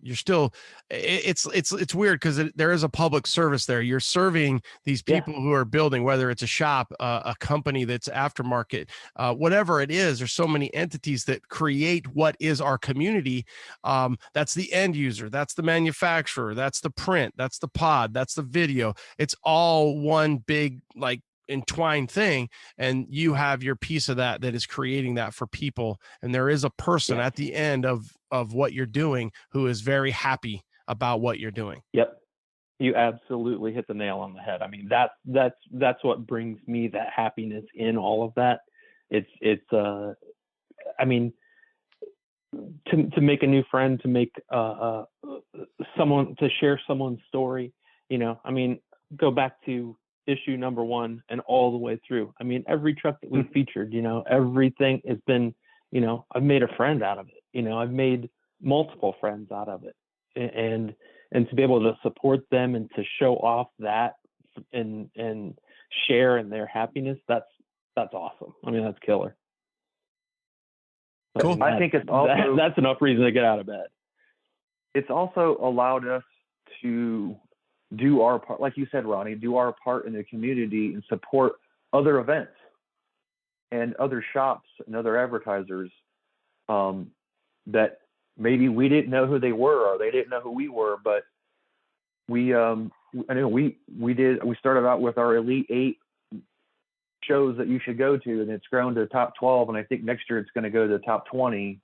it's weird because there is a public service there. You're serving these people who are building, whether it's a shop, a company that's aftermarket, whatever it is. There's so many entities that create what is our community. That's the end user, that's the manufacturer, that's the print, that's the pod, that's the video. It's all one big like entwined thing, and you have your piece of that is creating that for people. And there is a person at the end of what you're doing who is very happy about what you're doing. Yep, you absolutely hit the nail on the head. I mean, that's what brings me that happiness in all of that. I mean, to make a new friend, to make someone, to share someone's story, I mean, go back to issue number 1 and all the way through. I mean, every truck that we've featured, everything has been, I've made a friend out of it. I've made multiple friends out of it, and to be able to support them and to show off that and share in their happiness, that's awesome. I mean, that's killer. Cool. I think it's also that's enough reason to get out of bed. It's also allowed us to do our part, like you said, Ronnie, do our part in the community and support other events and other shops and other advertisers that maybe we didn't know who they were or they didn't know who we were, but we started out with our Elite 8 shows that you should go to, and it's grown to top 12, and I think next year it's going to go to the top 20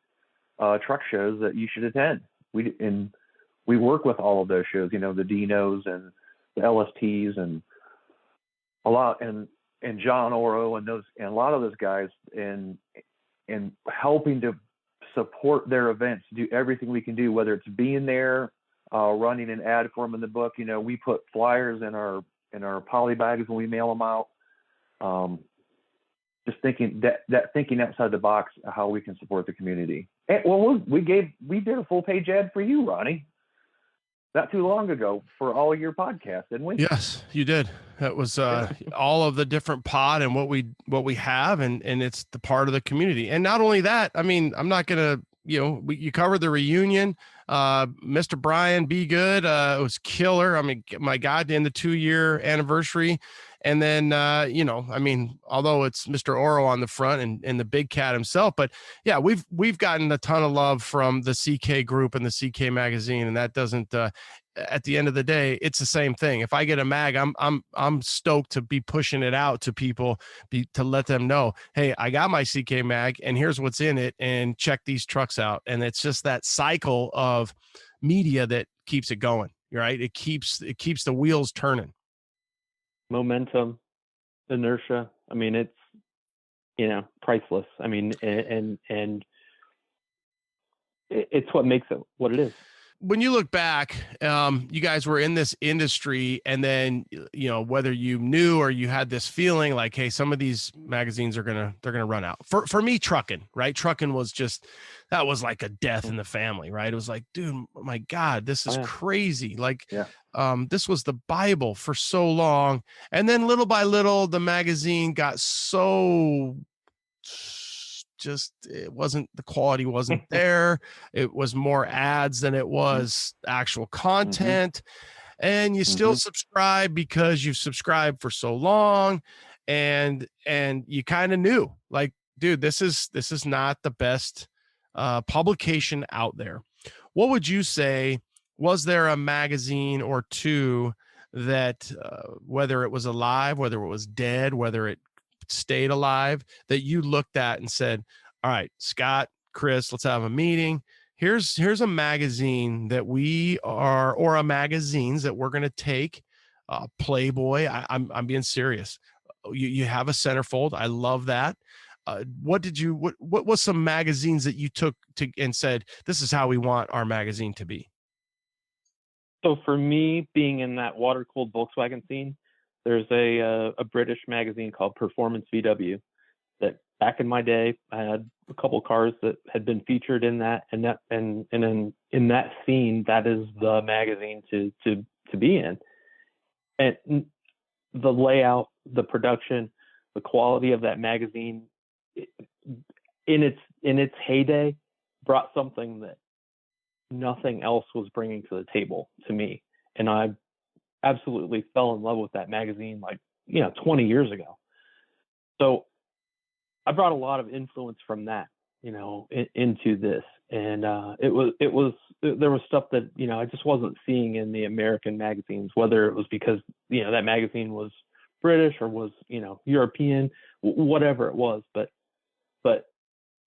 truck shows that you should attend. We work with all of those shows, the Dinos and the LSTs and a lot, and John Oro and a lot of those guys, and helping to support their events, do everything we can do, whether it's being there, running an ad for them in the book. We put flyers in our poly bags when we mail them out. Just thinking thinking outside the box, how we can support the community. And, we did a full page ad for you, Ronnie, not too long ago for all of your podcasts, didn't we? Yes, you did. That was all of the different pod and what we have, and it's the part of the community. And not only that, I mean, I'm not gonna, you covered the reunion. Mr. Brian, be good. It was killer. I mean, my God, in the 2-year anniversary. And then, I mean, although it's Mr. Oro on the front and the big cat himself, but yeah, we've gotten a ton of love from the CK group and the CK magazine. And that doesn't, at the end of the day, it's the same thing. If I get a mag, I'm stoked to be pushing it out to people, to let them know, hey, I got my CK mag and here's what's in it, and check these trucks out. And it's just that cycle of media that keeps it going, right? It keeps the wheels turning. Momentum, inertia. I mean, it's, priceless. I mean, and it's what makes it what it is. When you look back, you guys were in this industry, and then, whether you knew or you had this feeling like, hey, some of these magazines they're gonna run out. For me, trucking, right? Trucking was that was like a death in the family, right? It was like, dude, my God, this is crazy. Like, this was the Bible for so long. And then little by little, the magazine got so the quality wasn't there. It was more ads than it was actual content. And you still subscribe because you've subscribed for so long, and you kind of knew, like, dude, this is not the best publication out there. What would you say? Was there a magazine or two that, whether it was alive, whether it was dead, whether it stayed alive, that you looked at and said, all right, Scott, Chris, let's have a meeting. Here's a magazine that or magazines that we're going to take, Playboy. I'm being serious. You have a centerfold. I love that. What was some magazines that you took and said, this is how we want our magazine to be? So for me, being in that water-cooled Volkswagen scene, there's a British magazine called Performance VW that back in my day, I had a couple cars that had been featured in that, and in that scene, that is the magazine to be in. And the layout, the production, the quality of that magazine in its heyday brought something that nothing else was bringing to the table to me. And I absolutely fell in love with that magazine, 20 years ago. So I brought a lot of influence from that, into this. And there was stuff that, I just wasn't seeing in the American magazines, whether it was because, that magazine was British or was, European, whatever it was, but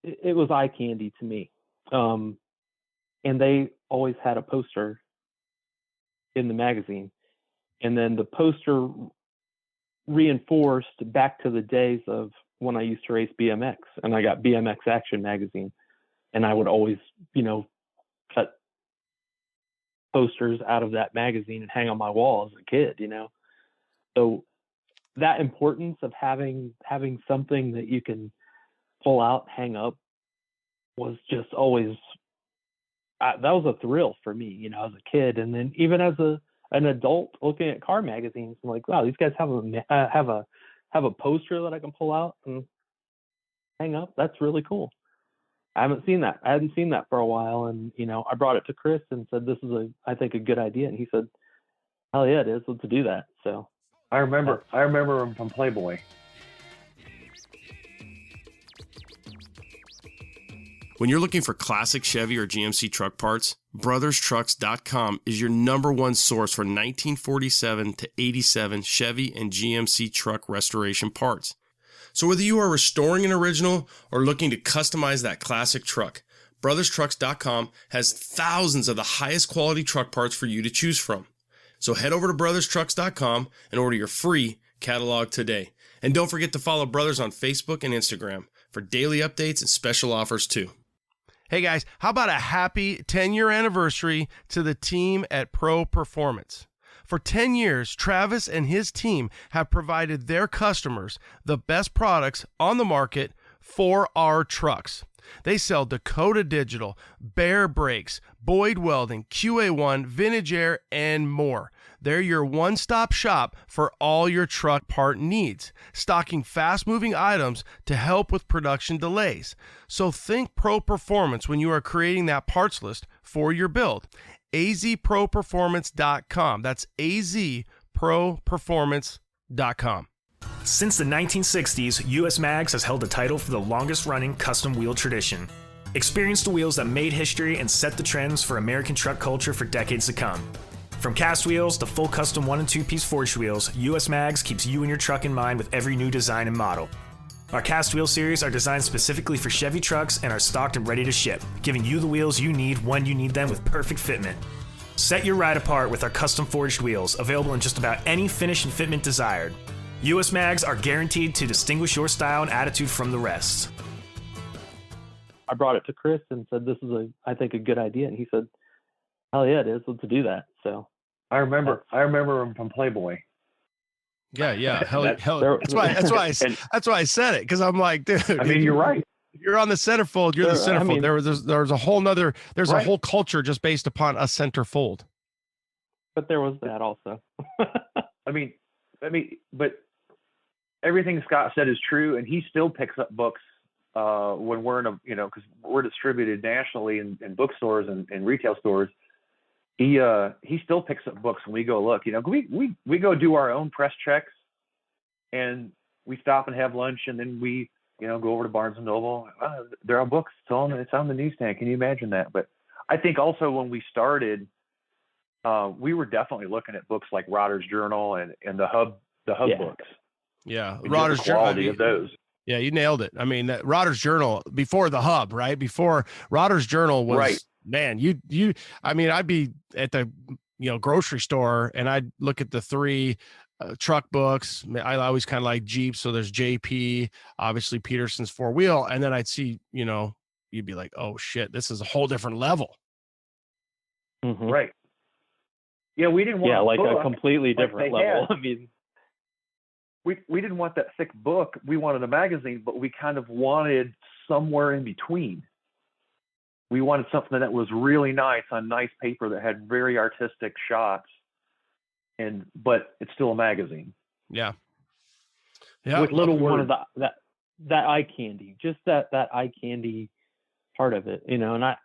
it was eye candy to me. And they always had a poster in the magazine. And then the poster reinforced back to the days of when I used to race BMX, and I got BMX Action magazine, and I would always, cut posters out of that magazine and hang on my wall as a kid, So that importance of having something that you can pull out, hang up, was just always, that was a thrill for me, as a kid. And then even as an adult looking at car magazines, I'm like, wow, these guys have a poster that I can pull out and hang up. That's really cool. I hadn't seen that for a while. And, I brought it to Chris and said, this is I think a good idea. And he said, hell yeah, it is. Let's do that. So I remember him from Playboy. When you're looking for classic Chevy or GMC truck parts, brotherstrucks.com is your number one source for 1947 to 87 Chevy and GMC truck restoration parts. So whether you are restoring an original or looking to customize that classic truck, brotherstrucks.com has thousands of the highest quality truck parts for you to choose from. So head over to brotherstrucks.com and order your free catalog today. And don't forget to follow Brothers on Facebook and Instagram for daily updates and special offers too. Hey guys, how about a happy 10-year anniversary to the team at Pro Performance? For 10 years, Travis and his team have provided their customers the best products on the market for our trucks. They sell Dakota Digital, Bear Brakes, Boyd Welding, QA1, Vintage Air, and more. They're your one-stop shop for all your truck part needs, stocking fast-moving items to help with production delays. So think Pro Performance when you are creating that parts list for your build. azproperformance.com. That's azproperformance.com. Since the 1960s, US Mags has held the title for the longest-running custom wheel tradition. Experience the wheels that made history and set the trends for American truck culture for decades to come. From cast wheels to full custom 1- and 2-piece forged wheels, US Mags keeps you and your truck in mind with every new design and model. Our cast wheel series are designed specifically for Chevy trucks and are stocked and ready to ship, giving you the wheels you need when you need them with perfect fitment. Set your ride apart with our custom forged wheels, available in just about any finish and fitment desired. US Mags are guaranteed to distinguish your style and attitude from the rest. I brought it to Chris and said, "This is I think a good idea." And he said, "Hell yeah, it is. Let's do that." So I remember him from Playboy. Yeah. Hell, that's why I said it, because I'm like, dude. I mean, you're right. You're on the centerfold. You're the centerfold. I mean, there's a whole nother. There's a whole culture just based upon a centerfold. But there was that also. I mean, but everything Scott said is true, and he still picks up books when we're in because we're distributed nationally in bookstores and retail stores. He still picks up books when we go look. We go do our own press checks, and we stop and have lunch, and then we go over to Barnes and Noble. There are books. It's on the newsstand. Can you imagine that? But I think also when we started, we were definitely looking at books like Rodder's Journal and the Hub books. Yeah, Rodder's Journal. Of those. Yeah, you nailed it. I mean, that Rodder's Journal before the Hub, right? Before Rodder's Journal was right. Man, I mean, I'd be at the grocery store and I'd look at the 3 truck books. I always kind of like Jeep, so there's JP, obviously Peterson's 4-wheel, and then I'd see, you'd be like, oh shit, this is a whole different level. Mm-hmm. Right. Yeah, we didn't want a completely different level. I mean, we didn't want that thick book. We wanted a magazine, but we kind of wanted somewhere in between. We wanted something that was really nice on nice paper that had very artistic shots, but it's still a magazine. Yeah. With little words. That eye candy, just that eye candy part of it, and I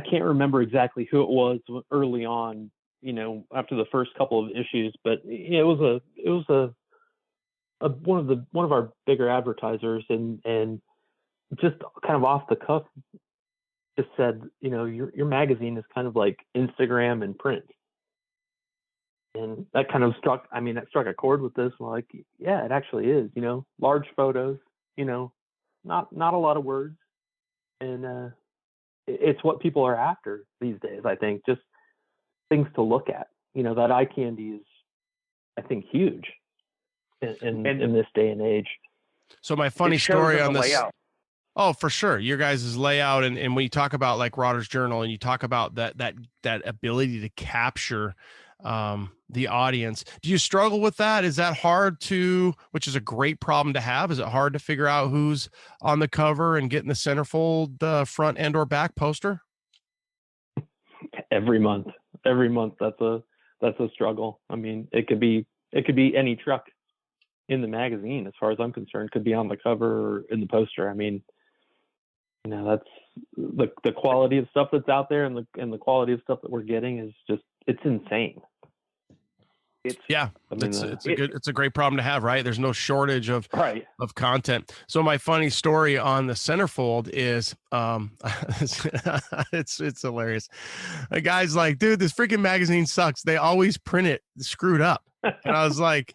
can't remember exactly who it was early on, after the first couple of issues, but it was one of our bigger advertisers, and just kind of off the cuff just said, your magazine is kind of like Instagram and print. And that kind of struck a chord with this. Like, yeah, it actually is, large photos, not a lot of words. And it's what people are after these days, I think, just things to look at. That eye candy is, I think, huge in this day and age. So my funny story on this. Layout. Oh, for sure. Your guys' layout. And when you talk about like Rodder's Journal and you talk about that ability to capture the audience, do you struggle with that? Is that hard which is a great problem to have? Is it hard to figure out who's on the cover and get in the centerfold, the front and or back poster? Every month, that's a struggle. I mean, it could be any truck in the magazine, as far as I'm concerned, could be on the cover or in the poster. I mean, that's the quality of stuff that's out there, and the quality of stuff that we're getting is just, it's insane. It's it's a great problem to have, right? There's no shortage of right of content. So my funny story on the centerfold is it's hilarious. A guy's like, dude, this freaking magazine sucks. They always print it screwed up. And I was like,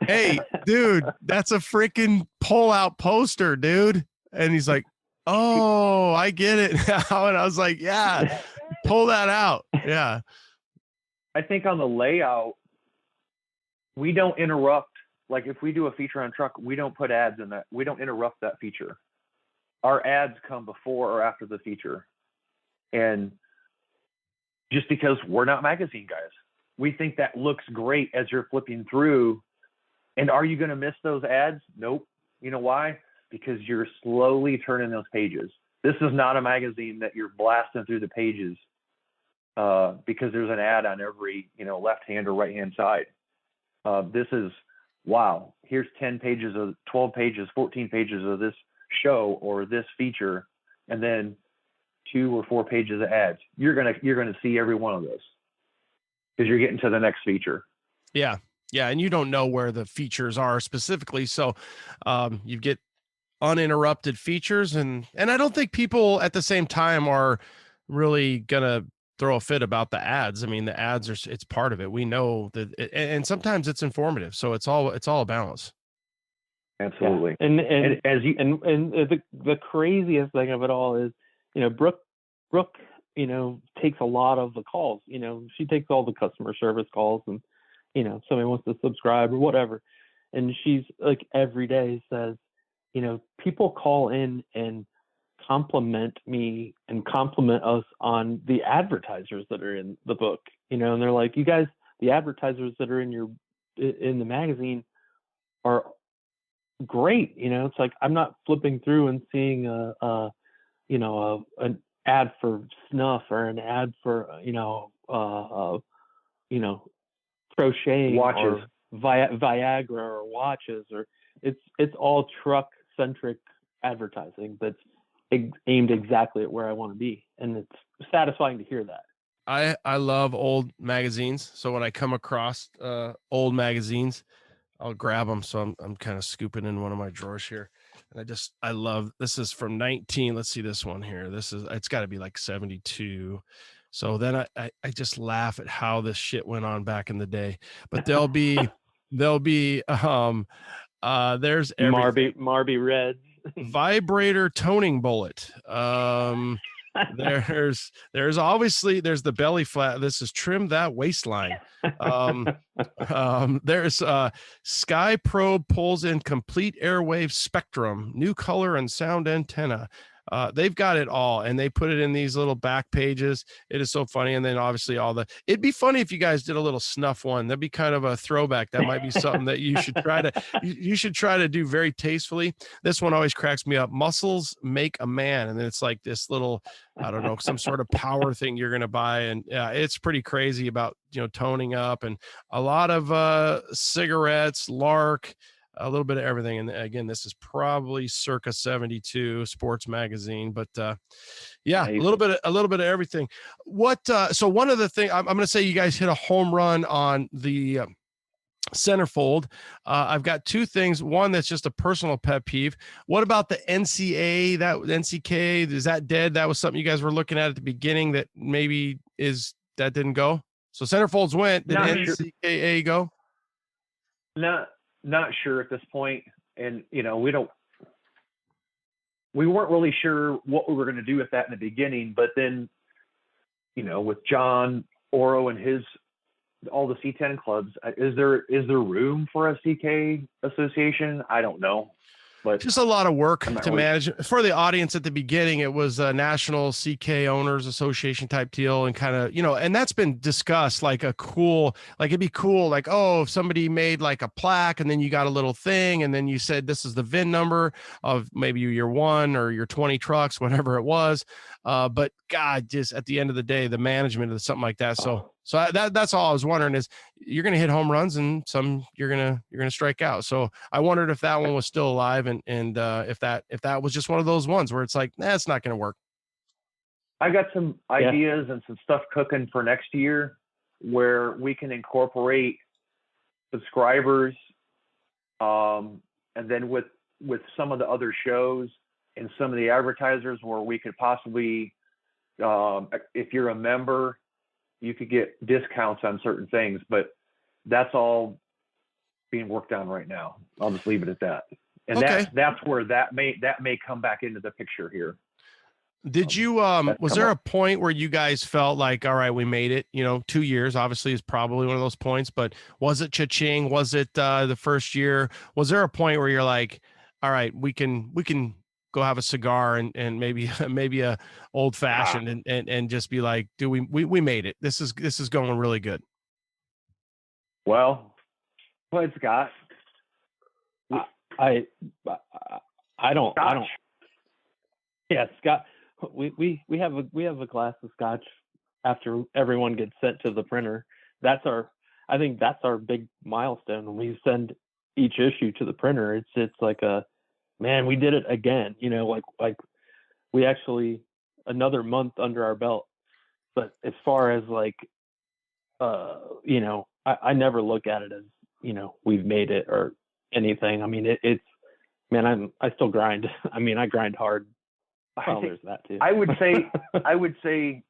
hey, dude, that's a freaking pull-out poster, dude. And he's like, oh, I get it now. And I was like, yeah, pull that out. Yeah. I think on the layout, we don't interrupt. Like if we do a feature on truck, we don't put ads in that. We don't interrupt that feature. Our ads come before or after the feature. And just because we're not magazine guys, we think that looks great as you're flipping through. And are you going to miss those ads? Nope. You know why? Because you're slowly turning those pages. This is not a magazine that you're blasting through the pages because there's an ad on every, left hand or right hand side. This is, wow, here's 10 pages of 12 pages, 14 pages of this show or this feature, and then 2 or 4 pages of ads. You're gonna see every one of those because you're getting to the next feature. Yeah. Yeah. And you don't know where the features are specifically. So you get uninterrupted features. And I don't think people at the same time are really going to throw a fit about the ads. I mean, the ads it's part of it. We know that, and sometimes it's informative. So it's all a balance. Absolutely. Yeah. And the craziest thing of it all is, Brooke, takes a lot of the calls. She takes all the customer service calls, and somebody wants to subscribe or whatever, and she's like every day says, people call in and compliment me and compliment us on the advertisers that are in the book, and they're like, you guys, the advertisers that are in the magazine are great. It's like I'm not flipping through and seeing an ad for snuff or an ad for crocheting watches, or Viagra or watches, or it's all truck centric advertising that's aimed exactly at where I want to be, and it's satisfying to hear that. I love old magazines, so when I come across old magazines, I'll grab them. So I'm kind of scooping in one of my drawers here, and I love, this is from 19. Let's see this one here. It's got to be like 72. So then I just laugh at how this shit went on back in the day. But there'll be there's Marby Reds, vibrator toning bullet. There's obviously the belly flap. This is trim that waistline. There's Sky Probe pulls in complete airwave spectrum, new color and sound antenna. They've got it all, and they put it in these little back pages. It is so funny. And then obviously it'd be funny if you guys did a little snuff one. That'd be kind of a throwback. That might be something that you should try to, you should try to do very tastefully. This one always cracks me up. Muscles make a man. And then it's like this little, I don't know, some sort of power thing you're going to buy. And yeah, it's pretty crazy about, toning up, and a lot of cigarettes, Lark, a little bit of everything. And again, this is probably circa 72 sports magazine, but yeah, a little bit of everything. So one of the things I'm going to say, you guys hit a home run on the centerfold. I've got 2 things. One that's just a personal pet peeve. What about the NCA, NCK? Is that dead? That was something you guys were looking at the beginning that maybe that didn't go. So centerfolds went. Did NCKA go? Not sure at this point. And, we weren't really sure what we were going to do with that in the beginning, but then, with John Oro and all the C10 clubs, is there room for a CK association? I don't know. But just a lot of work to manage for the audience. At the beginning, it was a National CK Owners Association type deal, and kind of, and that's been discussed, like it'd be cool, like, oh, if somebody made like a plaque and then you got a little thing and then you said this is the VIN number of maybe your 1 or your 20 trucks, whatever it was. But God, just at the end of the day, the management of something like that. So that's all I was wondering, is you're going to hit home runs and some you're going to strike out. So I wondered if that one was still alive, and if that was just one of those ones where it's like, it's not going to work. I got some ideas and some stuff cooking for next year. where we can incorporate subscribers, and then with some of the other shows and some of the advertisers where we could possibly, if you're a member, you could get discounts on certain things, but that's all being worked on right now. I'll just leave it at that. And Okay. that's where that may come back into the picture here. Did you, was there a point where you guys felt like, all right, we made it, 2 years obviously is probably one of those points, but was it cha-ching? Was it, the first year? Was there a point where you're like, all right, we can go have a cigar and maybe a old fashioned and just be like, we made it. This is going really good. Well, Scott. I don't. Yeah, Scott. We have a glass of scotch after everyone gets sent to the printer. I think that's our big milestone when we send each issue to the printer. It's like man, we did it again. Like we actually another month under our belt. But as far as like, I never look at it as we've made it or anything. I mean, it's man, I still grind. I mean, I grind hard. Well, there's that too. I would say,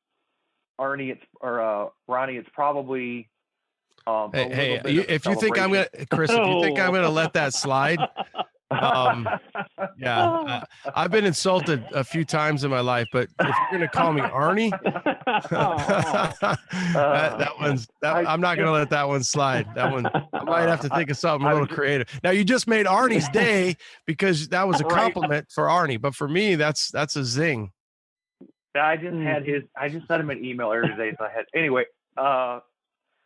Arnie, Ronnie, it's probably. Hey, if you think I'm gonna, Chris, if you think I'm gonna let that slide, yeah, I've been insulted a few times in my life, but if you're gonna call me Arnie, I'm not gonna let that one slide. That one, I might have to think of something a little creative. Now, you just made Arnie's day because that was a compliment for Arnie, but for me, that's a zing. I just sent him an email every day. So anyway.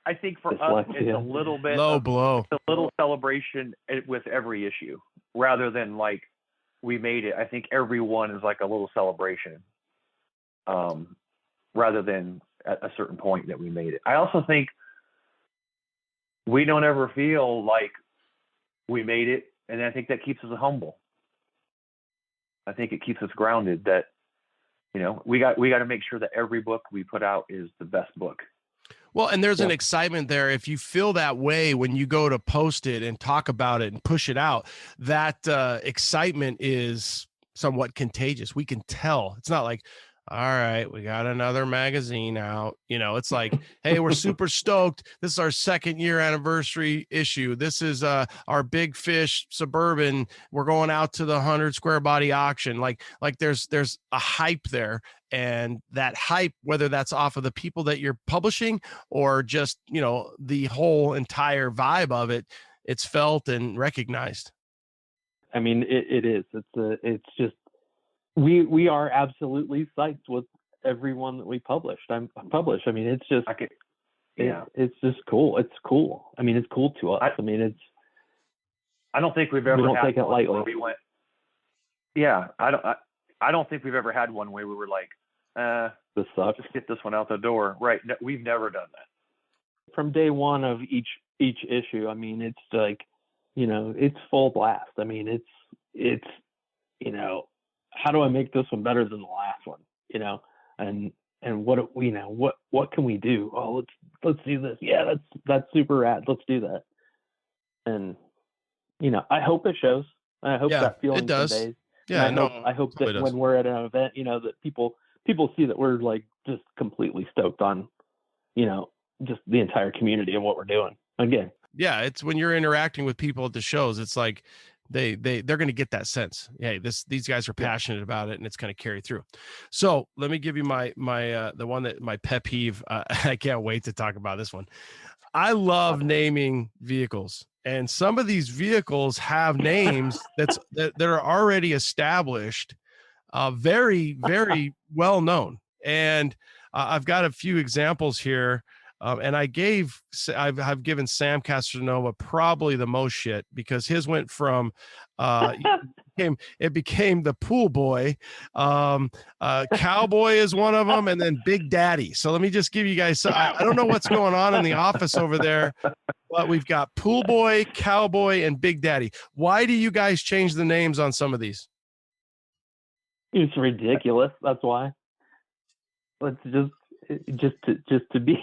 I think for us, it's a little bit low blow. It's a little celebration with every issue, rather than like we made it. I think every one is like a little celebration, rather than at a certain point that we made it. I also think we don't ever feel like we made it, and I think that keeps us humble. I think it keeps us grounded. That we got to make sure that every book we put out is the best book. Well, and there's an excitement there. If you feel that way when you go to post it and talk about it and push it out, that excitement is somewhat contagious. We can tell. It's not like, all right, we got another magazine out. It's like, hey, we're super stoked. This is our 2nd year anniversary issue. This is our Big Fish Suburban. We're going out to the 100 square body auction. Like there's a hype there. And that hype, whether that's off of the people that you're publishing or just, the whole entire vibe of it, it's felt and recognized. I mean, it is. It's just, we are absolutely psyched with everyone that we published. I mean, it's just, it's just cool. It's cool. I mean, it's cool to us. I mean, I don't think we've ever we don't take it lightly. We went. Yeah, I don't think we've ever had one where we were like, this sucks. Just get this one out the door. Right. No, we've never done that. From day one of each issue, I mean, it's like, it's full blast. I mean, it's how do I make this one better than the last one? And what can we do? Oh, let's do this. Yeah, that's super rad. Let's do that. And I hope it shows. I hope that feeling it does. conveys. Yeah, I hope that when we're at an event, that people see that we're like just completely stoked on, just the entire community and what we're doing. Again. Yeah, it's when you're interacting with people at the shows, it's like they're going to get that sense. Hey, these guys are passionate about it, and it's going to carry through. So let me give you my the one that my pet peeve. I can't wait to talk about this one. I love naming vehicles. And some of these vehicles have names that are already established, very, very well known. And I've got a few examples here. And I've given Sam Castronova probably the most shit because his went from it became the pool boy, cowboy is one of them, and then Big Daddy. So let me just give you guys. I don't know what's going on in the office over there, but we've got pool boy, cowboy, and Big Daddy. Why do you guys change the names on some of these? It's ridiculous. That's why. just to be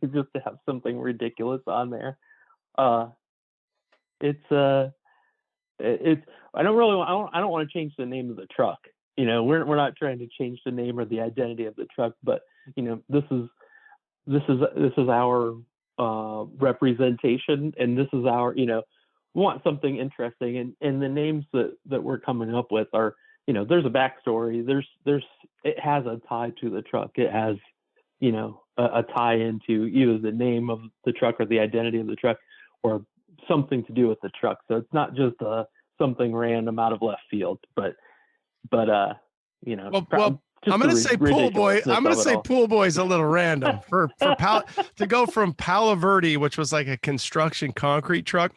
just to have something ridiculous on there. It's I don't want to change the name of the truck. We're not trying to change the name or the identity of the truck, but this is our representation, and this is our we want something interesting, and the names that we're coming up with are there's a backstory, it has a tie to the truck, it has a tie into either the name of the truck or the identity of the truck or something to do with the truck. So it's not just something random out of left field, but well, I'm going to say Pool Boy. I'm going to say Pool Boy is a little random to go from Palo Verde, which was like a construction concrete truck,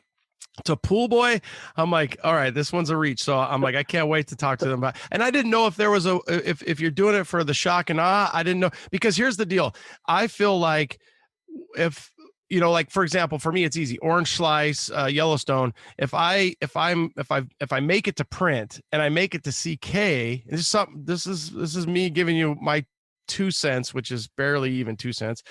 to Pool Boy. I'm like, all right, this one's a reach. So I'm like, I can't wait to talk to them about. And I didn't know if there was if you're doing it for the shock and awe. I didn't know, because here's the deal. I feel like if like, for example, for me, it's easy. Orange Slice, Yellowstone. If I make it to print and I make it to CK, this is me giving you my 2 cents, which is barely even 2 cents.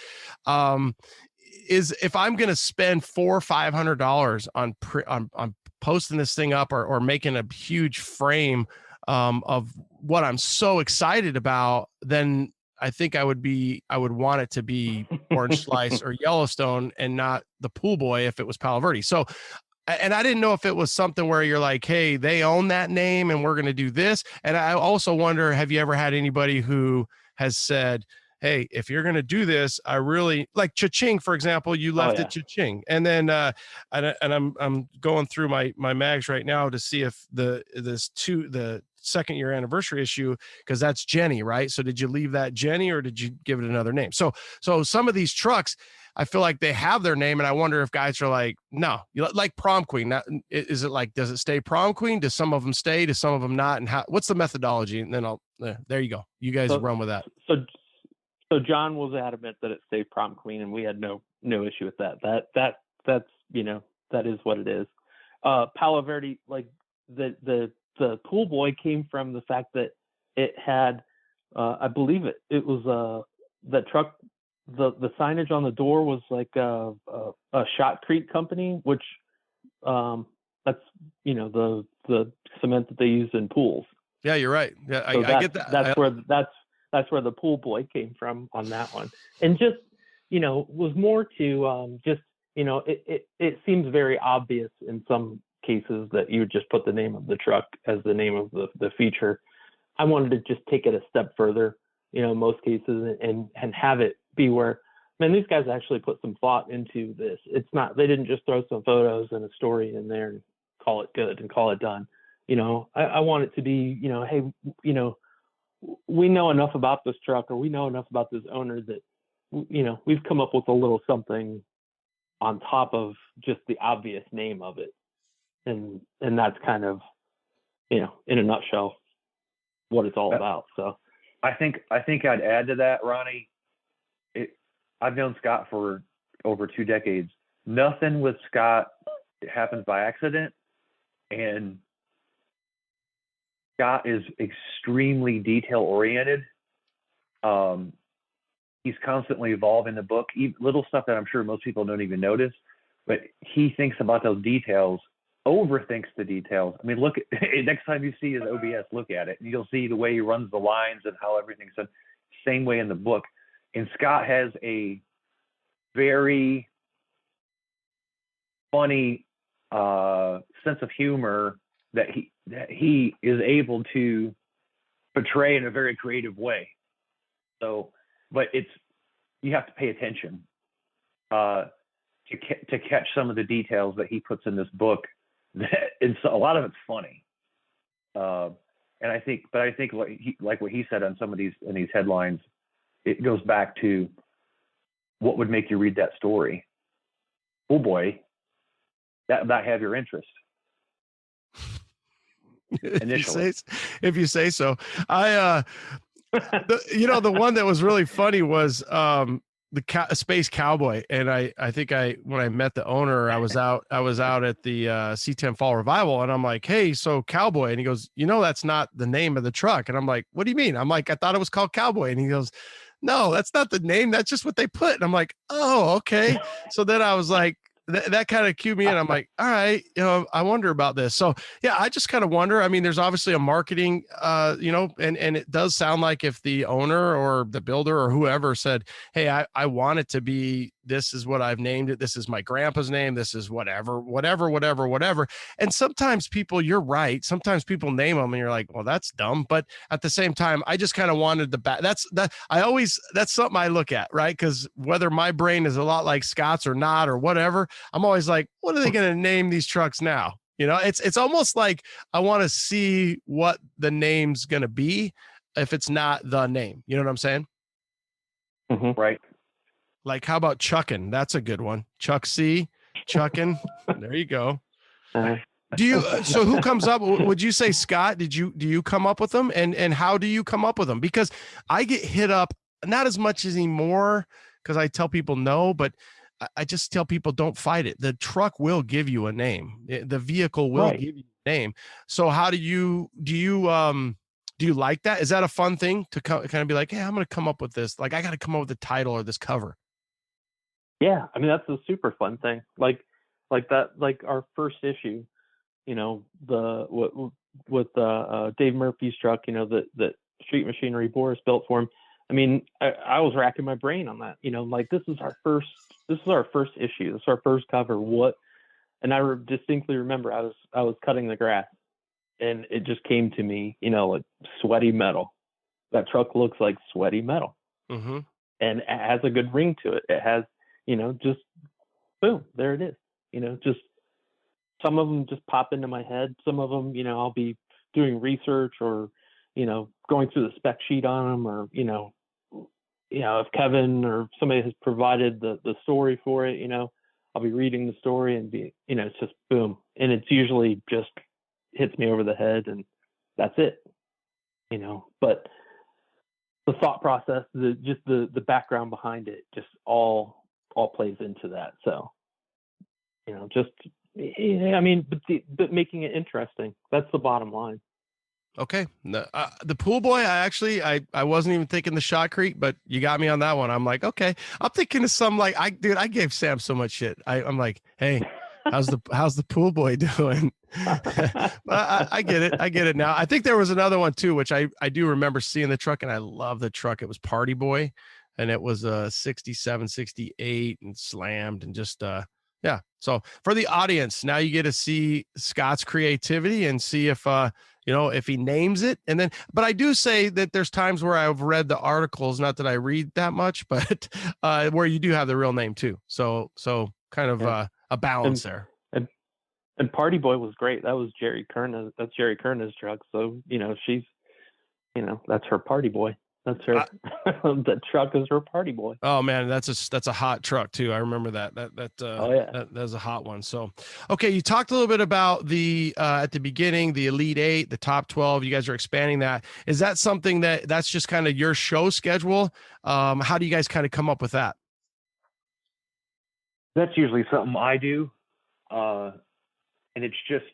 Is if I'm going to spend $400 or $500 on posting this thing up or making a huge frame of what I'm so excited about, then I think I would want it to be Orange Slice or Yellowstone and not the Pool Boy if it was Palo Verde. So, and I didn't know if it was something where you're like, hey, they own that name and we're going to do this. And I also wonder, have you ever had anybody who has said, hey, if you're going to do this, I really like Cha-Ching, for example, you left it Cha-Ching. And then, I'm going through my mags right now to see if the second year anniversary issue, because that's Jenny, right? So did you leave that Jenny or did you give it another name? So some of these trucks, I feel like they have their name, and I wonder if guys are like, no, like Prom Queen. Now, is it like, does it stay Prom Queen? Does some of them stay? Does some of them not? And what's the methodology? And then there you go. You guys run with that. So John was adamant that it stayed Prom Queen, and we had no issue with that. That's that is what it is. Palo Verde, like the Pool Boy came from the fact that it had, I believe it was the truck. The signage on the door was like a shotcrete company, which that's the cement that they use in pools. Yeah, you're right. Yeah, so I get that. That's where the Pool Boy came from on that one, and just was more to it seems very obvious in some cases that you would just put the name of the truck as the name of the feature. I wanted to just take it a step further, in most cases, and have it be where, man, these guys actually put some thought into this. It's not, they didn't just throw some photos and a story in there and call it good and call it done. I want it to be, hey, we know enough about this truck, or we know enough about this owner that, we've come up with a little something on top of just the obvious name of it. And that's kind of, in a nutshell, what it's all about. So I think I'd add to that, Ronnie. I've known Scott for over 2 decades. Nothing with Scott happens by accident, and Scott is extremely detail oriented. He's constantly evolving the book, little stuff that I'm sure most people don't even notice, but he thinks about those details, overthinks the details. I mean, look at next time you see his OBS, look at it, and you'll see the way he runs the lines and how everything's done. Same way in the book. And Scott has a very funny sense of humor that he is able to portray in a very creative way. So, but you have to pay attention to catch some of the details that he puts in this book. And so a lot of it's funny. And I think what he said on some of these headlines, it goes back to what would make you read that story. Oh boy, that have your interest. If you say so. The one that was really funny was the Space Cowboy, and I think when I met the owner, I was out at the C10 Fall Revival, and I'm like, hey, so Cowboy, and he goes, that's not the name of the truck, and I'm like, what do you mean? I'm like, I thought it was called Cowboy, and he goes, no, that's not the name. That's just what they put. And I'm like, oh, okay. So then I was like, that kind of cued me in. I'm like, all right, I wonder about this. So yeah, I just kind of wonder. I mean, there's obviously a marketing, and it does sound like if the owner or the builder or whoever said, hey, I want it to be, this is what I've named it. This is my grandpa's name. This is whatever. And sometimes people, you're right. Sometimes people name them and you're like, well, that's dumb. But at the same time, I just kind of wanted that's something I look at, right? Because whether my brain is a lot like Scott's or not, or whatever, I'm always like, what are they going to name these trucks now? It's almost like I want to see what the name's going to be if it's not the name. You know what I'm saying? Mm-hmm. Right. Like, how about Chuckin'? That's a good one. Chuck C, Chuckin'. There you go. Do you? So who comes up? Would you say, Scott? Do you come up with them? And how do you come up with them? Because I get hit up, not as much anymore, because I tell people no, but I just tell people don't fight it. The truck will give you a name. The vehicle will give you a name. So how do you like that? Is that a fun thing to kind of be like, hey, I'm going to come up with this. Like, I got to come up with the title or this cover. Yeah. I mean, that's a super fun thing. Like our first issue, with Dave Murphy's truck, that Street Machinery Boris built for him. I mean, I was racking my brain on that, like this is our first issue. This is our first cover. What? And I distinctly remember I was cutting the grass and it just came to me, like sweaty metal. That truck looks like sweaty metal. Mm-hmm. And it has a good ring to it. It has, just boom, there it is. Just some of them just pop into my head. Some of them, I'll be doing research or, going through the spec sheet on them, or, if Kevin or somebody has provided the story for it, I'll be reading the story and be, it's just boom. And it's usually just hits me over the head and that's it, but the thought process, the background behind it, just all plays into that. So, but making it interesting, that's the bottom line. Okay. The pool boy, I wasn't even thinking the Shotcrete, but you got me on that one. I'm like, okay, I'm thinking of some, like, I gave Sam so much shit. I'm like, hey, how's the pool boy doing? But I get it. I get it now. I think there was another one too, which I do remember seeing the truck, and I love the truck. It was Party Boy, and it was a 67, 68 and slammed, and just, yeah. So for the audience, now you get to see Scott's creativity and see if, if he names it. And then, but I do say that there's times where I've read the articles, not that I read that much, but where you do have the real name too. So kind of a balance there. And Party Boy was great. That was Jerry Kerna's. That's Jerry Kerna's truck. So, she's, that's her Party Boy. That's her. The truck is her Party Boy. Oh man, that's a hot truck too. I remember that. Oh yeah, that's a hot one. So, okay, you talked a little bit about the at the beginning, the Elite 8, the top 12. You guys are expanding that. Is that something that's just kind of your show schedule? How do you guys kind of come up with that? That's usually something I do, and it's just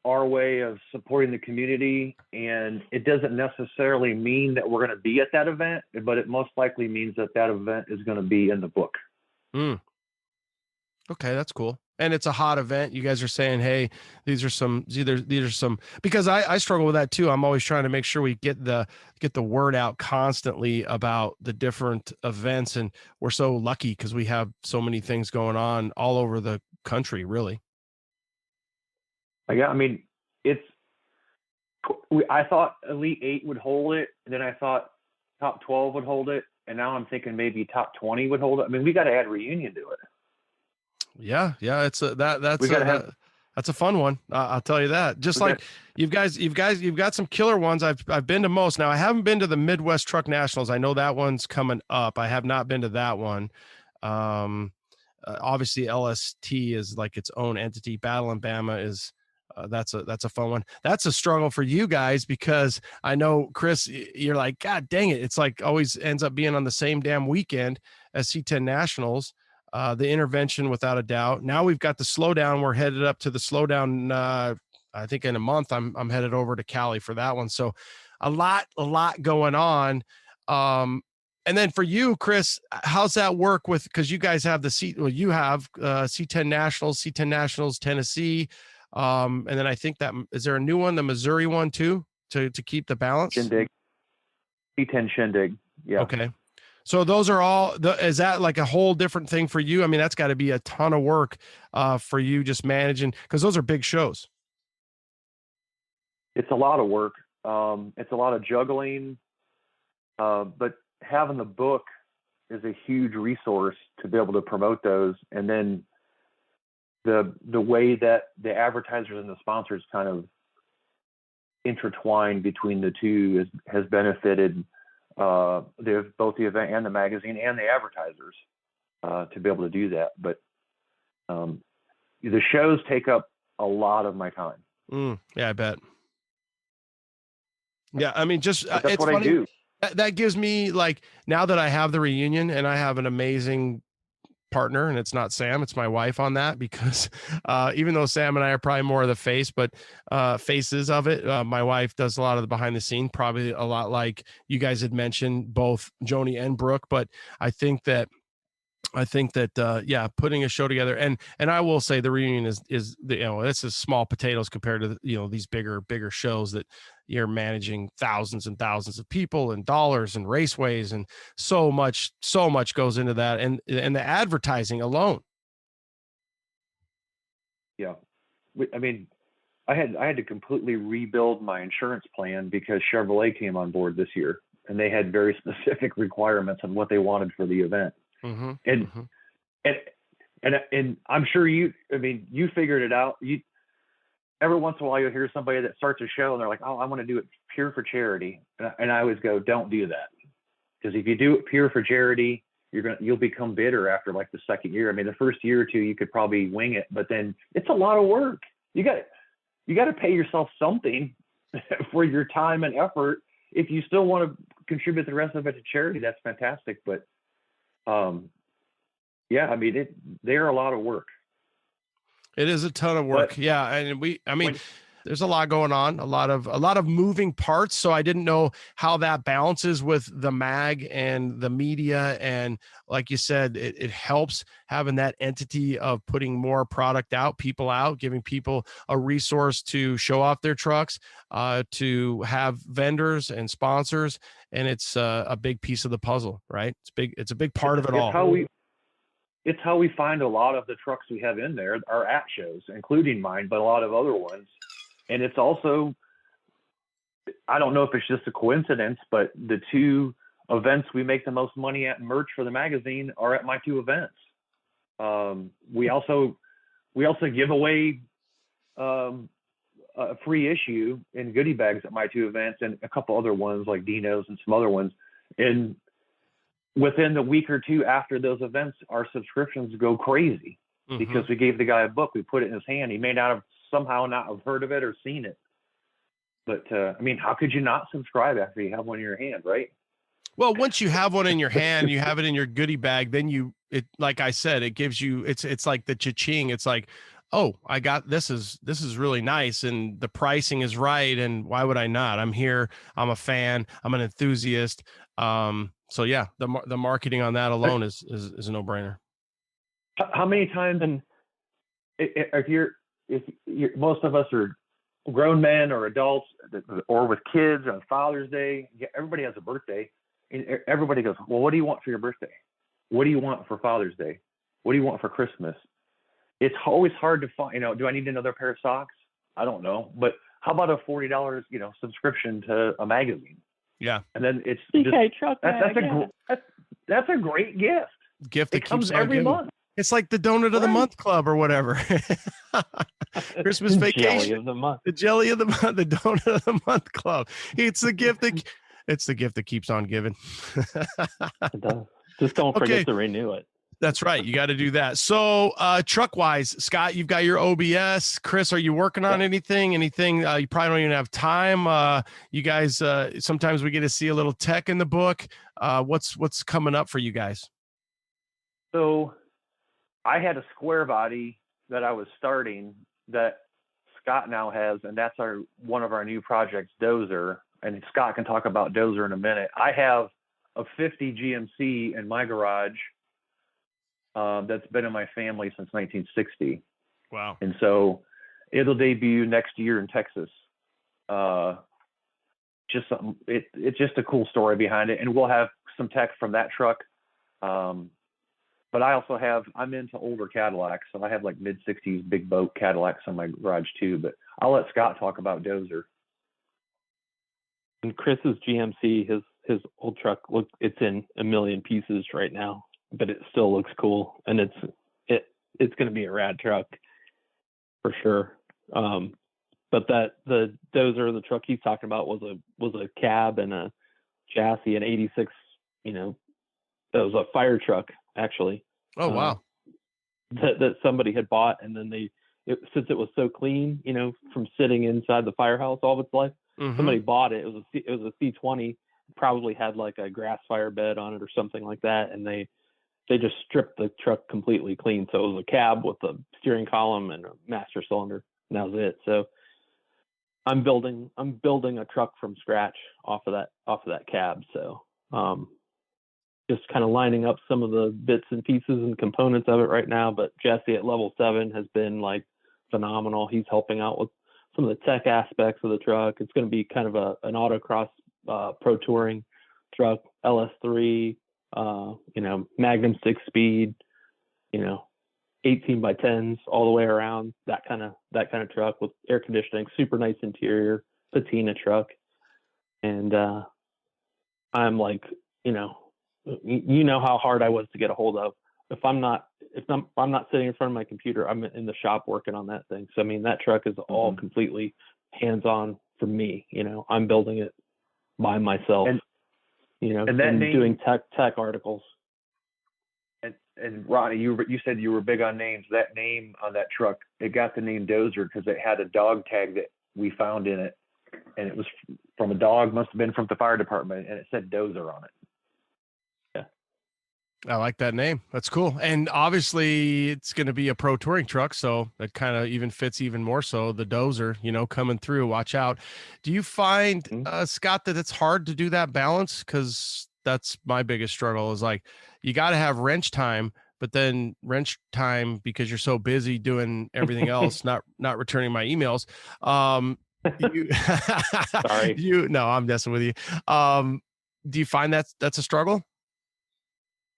our way of supporting the community. And it doesn't necessarily mean that we're going to be at that event, but it most likely means that event is going to be in the book. Okay, that's cool. And it's a hot event. You guys are saying, hey, these are some, because I struggle with that too. I'm always trying to make sure we get the word out constantly about the different events. And we're so lucky because we have so many things going on all over the country, really. Yeah, I mean, I thought Elite 8 would hold it, and then I thought top 12 would hold it, and now I'm thinking maybe top 20 would hold it. I mean, we got to add Reunion to it. Yeah, that's a fun one. I'll tell you that. Just like you've got some killer ones. I've been to most. Now I haven't been to the Midwest Truck Nationals. I know that one's coming up. I have not been to that one. Obviously LST is like its own entity. Battle in Bama is. That's a fun one. That's a struggle for you guys because I know, Chris, you're like, God dang it. It's like always ends up being on the same damn weekend as C10 Nationals. The Intervention, without a doubt. Now we've got the Slowdown. We're headed up to the Slowdown. I think in a month I'm headed over to Cali for that one. So a lot going on. And then for you, Chris, how's that work with, because you guys have you have C10 Nationals, Tennessee. And then I think is there a new one, the Missouri one too, to keep the balance? Shindig. C10 Shindig. Yeah. Okay. So those are all, is that like a whole different thing for you? I mean, that's got to be a ton of work for you just managing, because those are big shows. It's a lot of work. It's a lot of juggling, but having the book is a huge resource to be able to promote those. And then the way that the advertisers and the sponsors kind of intertwine between the two has benefited both the event and the magazine and the advertisers to be able to do that. But the shows take up a lot of my time. Yeah, I bet. Yeah, I mean, just that's it's what funny. I do. That gives me, like, now that I have the reunion and I have an amazing partner, and it's not Sam, it's my wife on that, because even though Sam and I are probably more of the face, but faces of it, my wife does a lot of the behind the scene, probably a lot like you guys had mentioned, both Joni and Brooke. But I think that yeah, putting a show together, and I will say the reunion is this is small potatoes compared to these bigger shows that you're managing thousands and thousands of people and dollars and raceways, and so much goes into that, and the advertising alone. Yeah. I mean, I had to completely rebuild my insurance plan because Chevrolet came on board this year, and they had very specific requirements on what they wanted for the event. Mm-hmm. And I'm sure you figured it out. Every once in a while you'll hear somebody that starts a show and they're like, oh, I want to do it pure for charity. And I always go, don't do that. Because if you do it pure for charity, you'll become bitter after like the second year. I mean, the first year or two, you could probably wing it, but then it's a lot of work. You got to pay yourself something for your time and effort. If you still want to contribute the rest of it to charity, that's fantastic. But yeah, I mean, they're a lot of work. It is a ton of work. But, yeah. And there's a lot going on, a lot of moving parts. So I didn't know how that balances with the mag and the media. And like you said, it helps having that entity of putting more product out, giving people a resource to show off their trucks, to have vendors and sponsors. And it's a big piece of the puzzle, right? It's a big part of it all. It's how we find a lot of the trucks we have in there are at shows, including mine, but a lot of other ones. And it's also, I don't know if it's just a coincidence, but the two events we make the most money at merch for the magazine are at my two events. We also give away a free issue in goodie bags at my two events, and a couple other ones like Dino's and some other ones. And within the week or two after those events, our subscriptions go crazy because we gave the guy a book. We put it in his hand. He may not have heard of it or seen it. But I mean, how could you not subscribe after you have one in your hand, right? Well, once you have one in your hand, you have it in your goodie bag, then like I said, it gives you, it's like the cha-ching. It's like, oh, I got, this is really nice. And the pricing is right. And why would I not? I'm here. I'm a fan. I'm an enthusiast. So yeah, the marketing on that alone is a no-brainer. How many times, and if most of us are grown men or adults or with kids on Father's Day, everybody has a birthday, and everybody goes, well, what do you want for your birthday? What do you want for Father's Day? What do you want for Christmas? It's always hard to find, do I need another pair of socks? I don't know, but how about a $40, subscription to a magazine? Yeah. And then it's CK Truck Mag, that's a great gift. That comes keeps on every giving. month. It's like the donut of the month club or whatever. Christmas vacation. Jelly of the month. The jelly of the month, the donut of the month club. It's the gift that keeps on giving. It does. Just don't forget to renew it. That's right. You got to do that. So truck wise, Scott, you've got your OBS. Chris, are you working on anything? You probably don't even have time. You guys, sometimes we get to see a little tech in the book. What's coming up for you guys? So I had a square body that I was starting that Scott now has, and that's one of our new projects, Dozer. And Scott can talk about Dozer in a minute. I have a 50 GMC in my garage that's been in my family since 1960. Wow. And so it'll debut next year in Texas. Just something, it's just a cool story behind it. And we'll have some tech from that truck. But I also I'm into older Cadillacs. So I have like mid 60s big boat Cadillacs in my garage too, but I'll let Scott talk about Dozer. And Chris's GMC, his old truck, it's in a million pieces right now, but it still looks cool. And it's going to be a rad truck for sure. But the Dozer, the truck he's talking about, was a cab and a chassis, an 86, that was a fire truck actually. Oh, wow. That somebody had bought, and then since it was so clean, from sitting inside the firehouse all of its life, somebody bought it. It was a C20, probably had like a grass fire bed on it or something like that, and they just stripped the truck completely clean. So it was a cab with a steering column and a master cylinder, and that was it. So I'm building a truck from scratch off of that cab. So just kind of lining up some of the bits and pieces and components of it right now. But Jesse at Level 7 has been like phenomenal. He's helping out with some of the tech aspects of the truck. It's going to be kind of an autocross pro touring truck, LS3, Magnum 6-speed, 18 by 10s all the way around, that kind of truck with air conditioning, super nice interior, patina truck. And I'm like, how hard I was to get a hold of. If I'm not sitting in front of my computer, I'm in the shop working on that thing. So I mean, that truck is all completely hands-on for me. I'm building it by myself. And doing tech articles. And Ronnie, you said you were big on names. That name on that truck, it got the name Dozer because it had a dog tag that we found in it, and it was from a dog, must have been from the fire department, and it said Dozer on it. I like that name. That's cool. And obviously it's going to be a pro touring truck. So that kind of even fits even more so the Dozer, coming through. Watch out. Do you find, Scott, that it's hard to do that balance? Because that's my biggest struggle is like, you got to have wrench time, but then wrench time because you're so busy doing everything else, not returning my emails. Sorry. No, I'm messing with you. Do you find that's a struggle?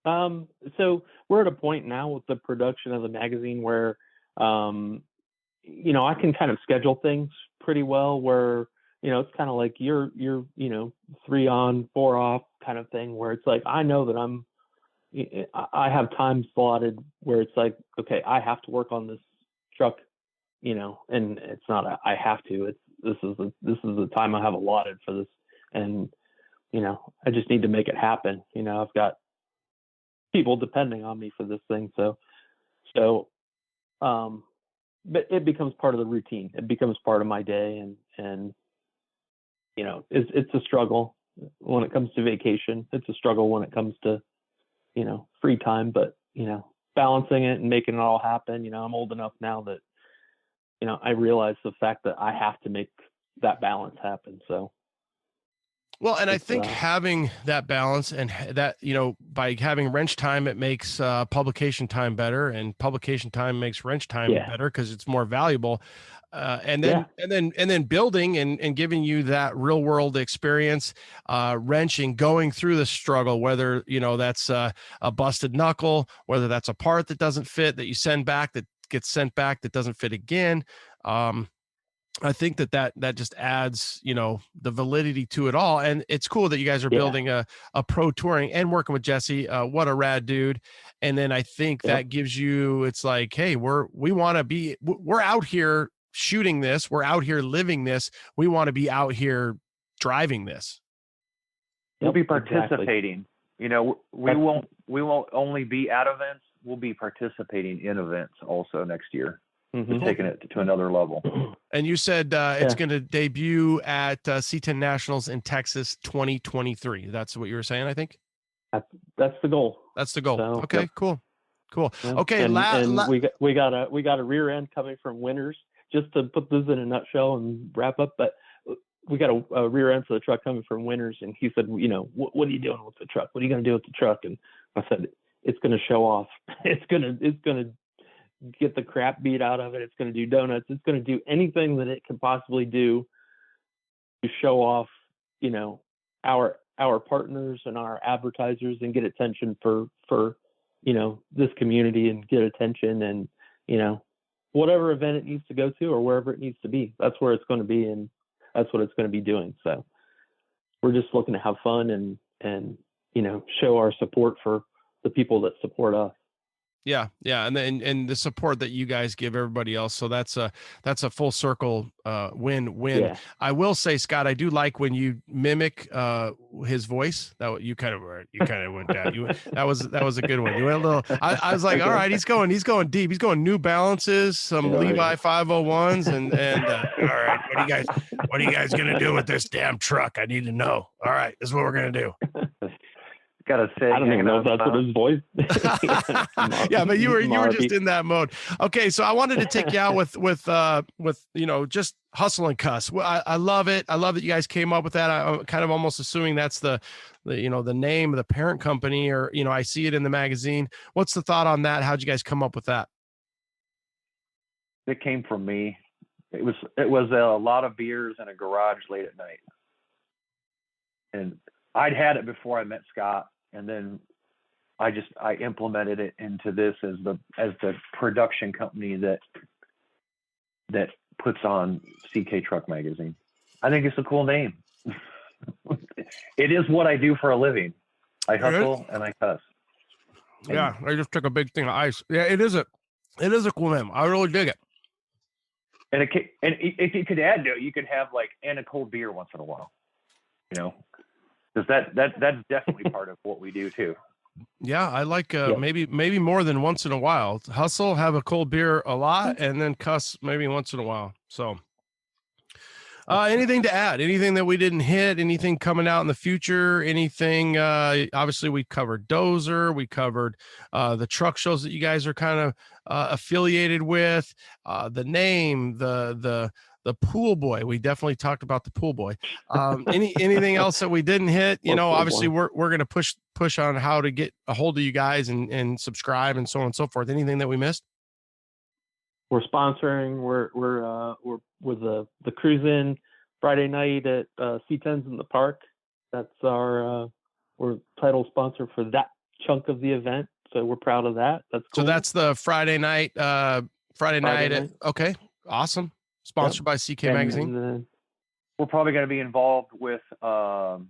So we're at a point now with the production of the magazine where, I can kind of schedule things pretty well where, it's kind of like you're 3 on, 4 off kind of thing where it's like, I know that I have time slotted where it's like, okay, I have to work on this truck, and it's not I have to, this is the time I have allotted for this. And, I just need to make it happen. I've got people depending on me for this thing. So, but it becomes part of the routine. It becomes part of my day, and it's a struggle when it comes to vacation. It's a struggle when it comes to, free time, but, balancing it and making it all happen. I'm old enough now that, I realize the fact that I have to make that balance happen. So. Well, and I think having that balance and that, by having wrench time, it makes publication time better, and publication time makes wrench time better because it's more valuable. And then building and giving you that real world experience, wrenching, going through the struggle, whether, that's a busted knuckle, whether that's a part that doesn't fit that you send back, that gets sent back, that doesn't fit again. I think that just adds, the validity to it all. And it's cool that you guys are building a pro touring and working with Jesse. What a rad dude. And then I think that gives you, it's like, hey, we're out here shooting this. We're out here living this. We want to be out here driving this. We'll be participating, we won't only be at events. We'll be participating in events also next year. We're taking it to another level. And you said it's going to debut at C10 Nationals in Texas 2023. That's what you were saying, I think? That's the goal. That's the goal. So, okay, cool. Yep. Okay, and we got a rear end coming from Winters. Just to put this in a nutshell and wrap up, but we got a rear end for the truck coming from Winters, and he said, what are you doing with the truck? What are you going to do with the truck? And I said, it's going to show off. It's going to get the crap beat out of it. It's going to do donuts. It's going to do anything that it can possibly do to show off, our partners and our advertisers and get attention for this community and get attention and, whatever event it needs to go to or wherever it needs to be, that's where it's going to be. And that's what it's going to be doing. So we're just looking to have fun and show our support for the people that support us. Yeah. And the support that you guys give everybody else. So that's a full circle win-win. Yeah. I will say, Scott, I do like when you mimic his voice. That you kind of went down. That was a good one. You went a little. I was like, all right, he's going deep. He's going New Balances, some Levi 501s, and all right, what are you guys gonna do with this damn truck? I need to know. All right, this is what we're gonna do. Gotta say, I don't even know if that's what his voice. Yeah, but you were just in that mode. Okay, so I wanted to take you out with just hustle and cuss. Well, I love it. I love that you guys came up with that. I'm kind of almost assuming that's the name of the parent company, or I see it in the magazine. What's the thought on that? How'd you guys come up with that? It came from me. It was a lot of beers in a garage late at night, and I'd had it before I met Scott, and then I implemented it into this as the production company that puts on CK Truck Magazine. I think it's a cool name. It is what I do for a living. I hustle and I cuss. Yeah, I just took a big thing of ice. Yeah, it is a cool name. I really dig it. And if you could add to it, you could have and a cold beer once in a while, because that's definitely part of what we do too. Yeah, I like maybe more than once in a while. Hustle, have a cold beer a lot, and then cuss maybe once in a while. So anything to add? Anything that we didn't hit? Anything coming out in the future? Anything? Obviously, we covered Dozer. We covered the truck shows that you guys are kind of affiliated with. The name, the pool boy. We definitely talked about the pool boy. Anything else that we didn't hit? Obviously we're going to push on how to get a hold of you guys and subscribe and so on and so forth. Anything that we missed? We're sponsoring. We're with the cruise in Friday night at C10s in the park. That's our we're title sponsor for that chunk of the event. So we're proud of that. That's cool. So that's the Friday night. Friday night. Okay, awesome. Sponsored by CK Magazine. And we're probably going to be involved with C10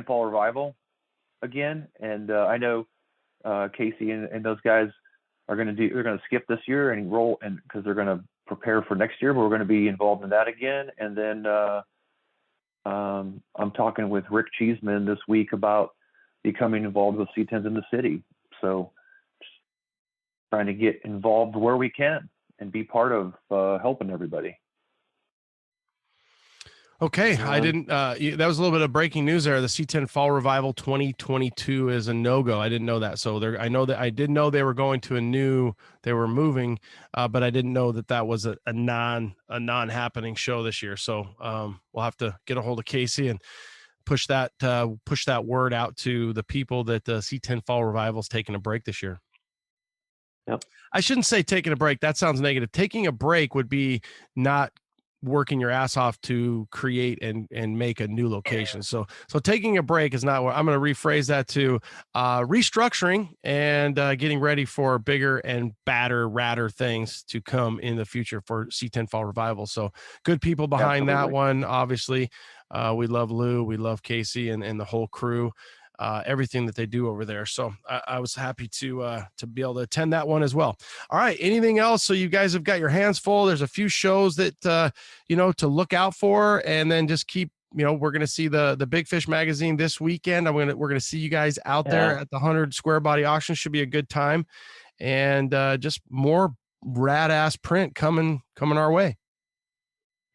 Fall Revival again, and I know Casey and those guys are going to skip this year and roll, and because they're going to prepare for next year, but we're going to be involved in that again. And then I'm talking with Rick Cheeseman this week about becoming involved with C10s in the city. So just trying to get involved where we can and be part of helping everybody. Okay, I didn't. That was a little bit of breaking news there. The C10 Fall Revival 2022 is a no-go. I didn't know that. So I did know they were going to they were moving, but I didn't know that was a non-happening show this year. So we'll have to get a hold of Casey and push that word out to the people that the C10 Fall Revival is taking a break this year. Yep. I shouldn't say taking a break. That sounds negative. Taking a break would be not working your ass off to create and make a new location. So taking a break is not what I'm going to rephrase that to restructuring and getting ready for bigger and badder, radder things to come in the future for C10 Fall Revival. So good people behind that one. Obviously, we love Lou, we love Casey and the whole crew. Everything that they do over there. So I was happy to be able to attend that one as well. All right. Anything else? So you guys have got your hands full. There's a few shows that, to look out for, and then just keep, we're going to see the Big Fish magazine this weekend. We're going to see you guys out there at the 100 Square Body Auction. Should be a good time. And just more rad ass print coming our way.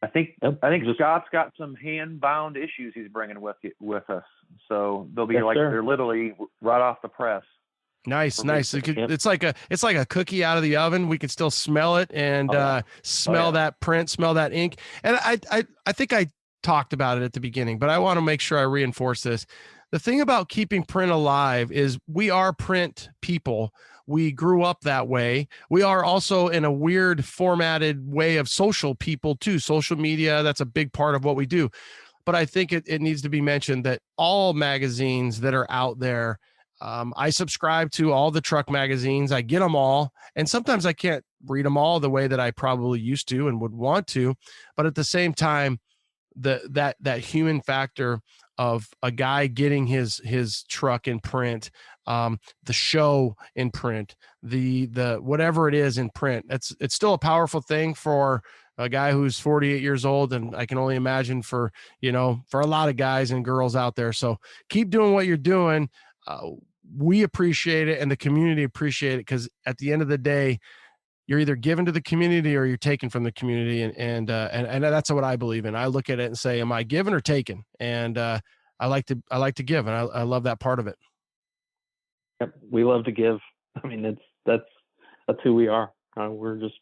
I think Scott's got some hand bound issues he's bringing with us. So they'll be they're literally right off the press. Nice. It's like a cookie out of the oven. We can still smell it and smell that print, smell that ink. And I think I talked about it at the beginning, but I want to make sure I reinforce this. The thing about keeping print alive is we are print people. We grew up that way. We are also in a weird formatted way of social people too. Social media, that's a big part of what we do. But I think it needs to be mentioned that all magazines that are out there, I subscribe to all the truck magazines. I get them all. And sometimes I can't read them all the way that I probably used to and would want to. But at the same time, that human factor of a guy getting his truck in print, the show in print, the whatever it is in print, it's still a powerful thing for a guy who's 48 years old. And I can only imagine for a lot of guys and girls out there. So keep doing what you're doing. We appreciate it and the community appreciate it, because at the end of the day, you're either given to the community or you're taken from the community. And that's what I believe in. I look at it and say, am I given or taken? And I like to give. And I love that part of it. Yep. We love to give. I mean, that's who we are. We're just,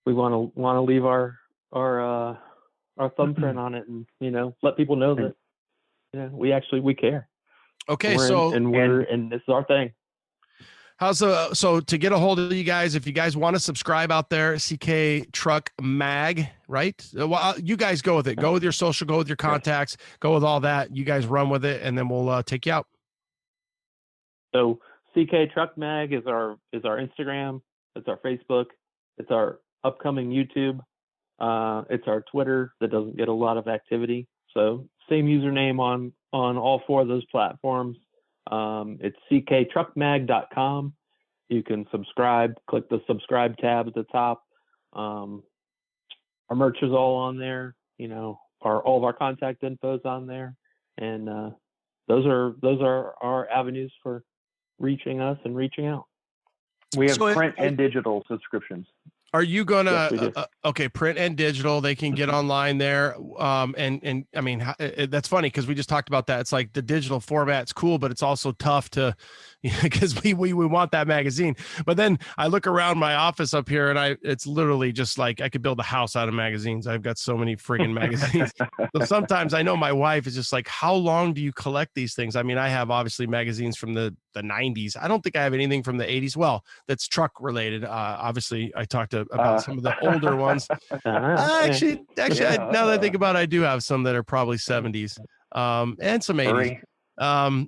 we want to leave our thumbprint on it and, let people know that, we care. Okay. And this is our thing. So to get a hold of you guys, if you guys want to subscribe out there, CK Truck Mag, right? Well, you guys go with it. Go with your social, go with your contacts, go with all that. You guys run with it, and then we'll take you out. So CK Truck Mag is our Instagram. It's our Facebook. It's our upcoming YouTube. It's our Twitter that doesn't get a lot of activity. So same username on all four of those platforms. It's cktruckmag.com. You can subscribe, click the subscribe tab at the top. Our merch is all on there, all of our contact info is on there. And those are our avenues for reaching us and reaching out. We have print and digital subscriptions. Are you gonna okay, print and digital, they can get online there. And I mean, that's funny because we just talked about that. It's like the digital format's cool, but it's also tough to, because we want that magazine. But then I look around my office up here and it's literally just like I could build a house out of magazines. I've got so many friggin' magazines. So sometimes I know my wife is just like, how long do you collect these things? I mean, I have obviously magazines from the 90s. I don't think I have anything from the 80s. Well, that's truck related. Obviously I talked about some of the older ones. Actually, now that I think about it, I do have some that are probably 70s and some 80s.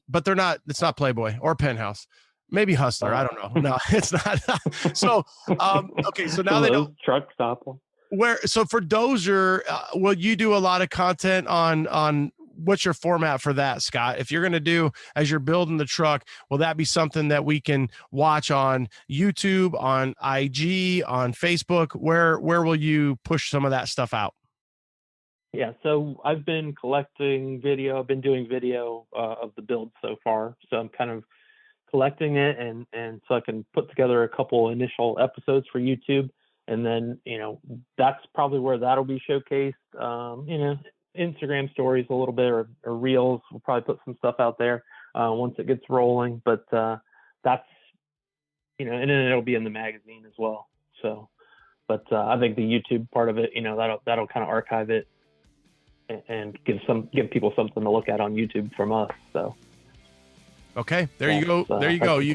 But it's not Playboy or Penthouse. Maybe Hustler. I don't know. No, it's not. So, okay. So now they know truck stop. So for Dozer, will you do a lot of content on what's your format for that, Scott? If you're going to do, as you're building the truck, will that be something that we can watch on YouTube, on IG, on Facebook? Where will you push some of that stuff out? Yeah, so I've been collecting video. I've been doing video of the build so far. So I'm kind of collecting it, and so I can put together a couple initial episodes for YouTube. And then, that's probably where that'll be showcased. Instagram stories a little bit, or reels. We'll probably put some stuff out there once it gets rolling. But that's, and then it'll be in the magazine as well. So, but I think the YouTube part of it, that'll kind of archive it and give people something to look at on YouTube from us. So. Okay, you go. There you go. You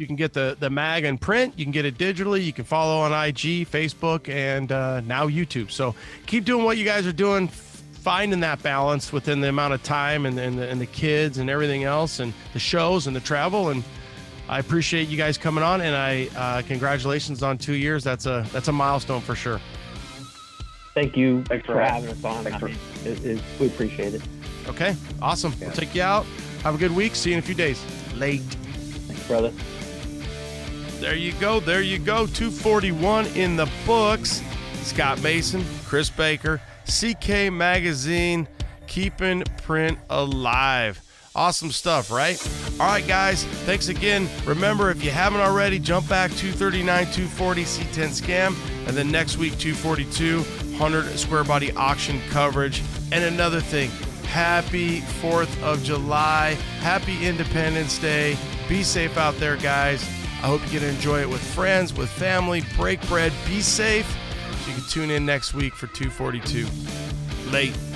can get the mag in print. You can get it digitally. You can follow on IG, Facebook, and now YouTube. So keep doing what you guys are doing, finding that balance within the amount of time and the kids and everything else, and the shows and the travel. And I appreciate you guys coming on, and I congratulations on 2 years. That's a milestone for sure. Thank you. Thanks for having us on. We appreciate it. Okay, awesome. Yeah. We'll take you out. Have a good week. See you in a few days. Late. Thanks, brother. There you go. 241 in the books. Scott Mason, Chris Baker, CK Magazine, keeping print alive. Awesome stuff, right? All right, guys. Thanks again. Remember, if you haven't already, jump back 239, 240 C10 Scam, and then next week 242 100 Square Body auction coverage. And another thing, happy 4th of July. Happy Independence Day. Be safe out there, guys. I hope you get to enjoy it with friends, with family. Break bread. Be safe. So you can tune in next week for 242. Late.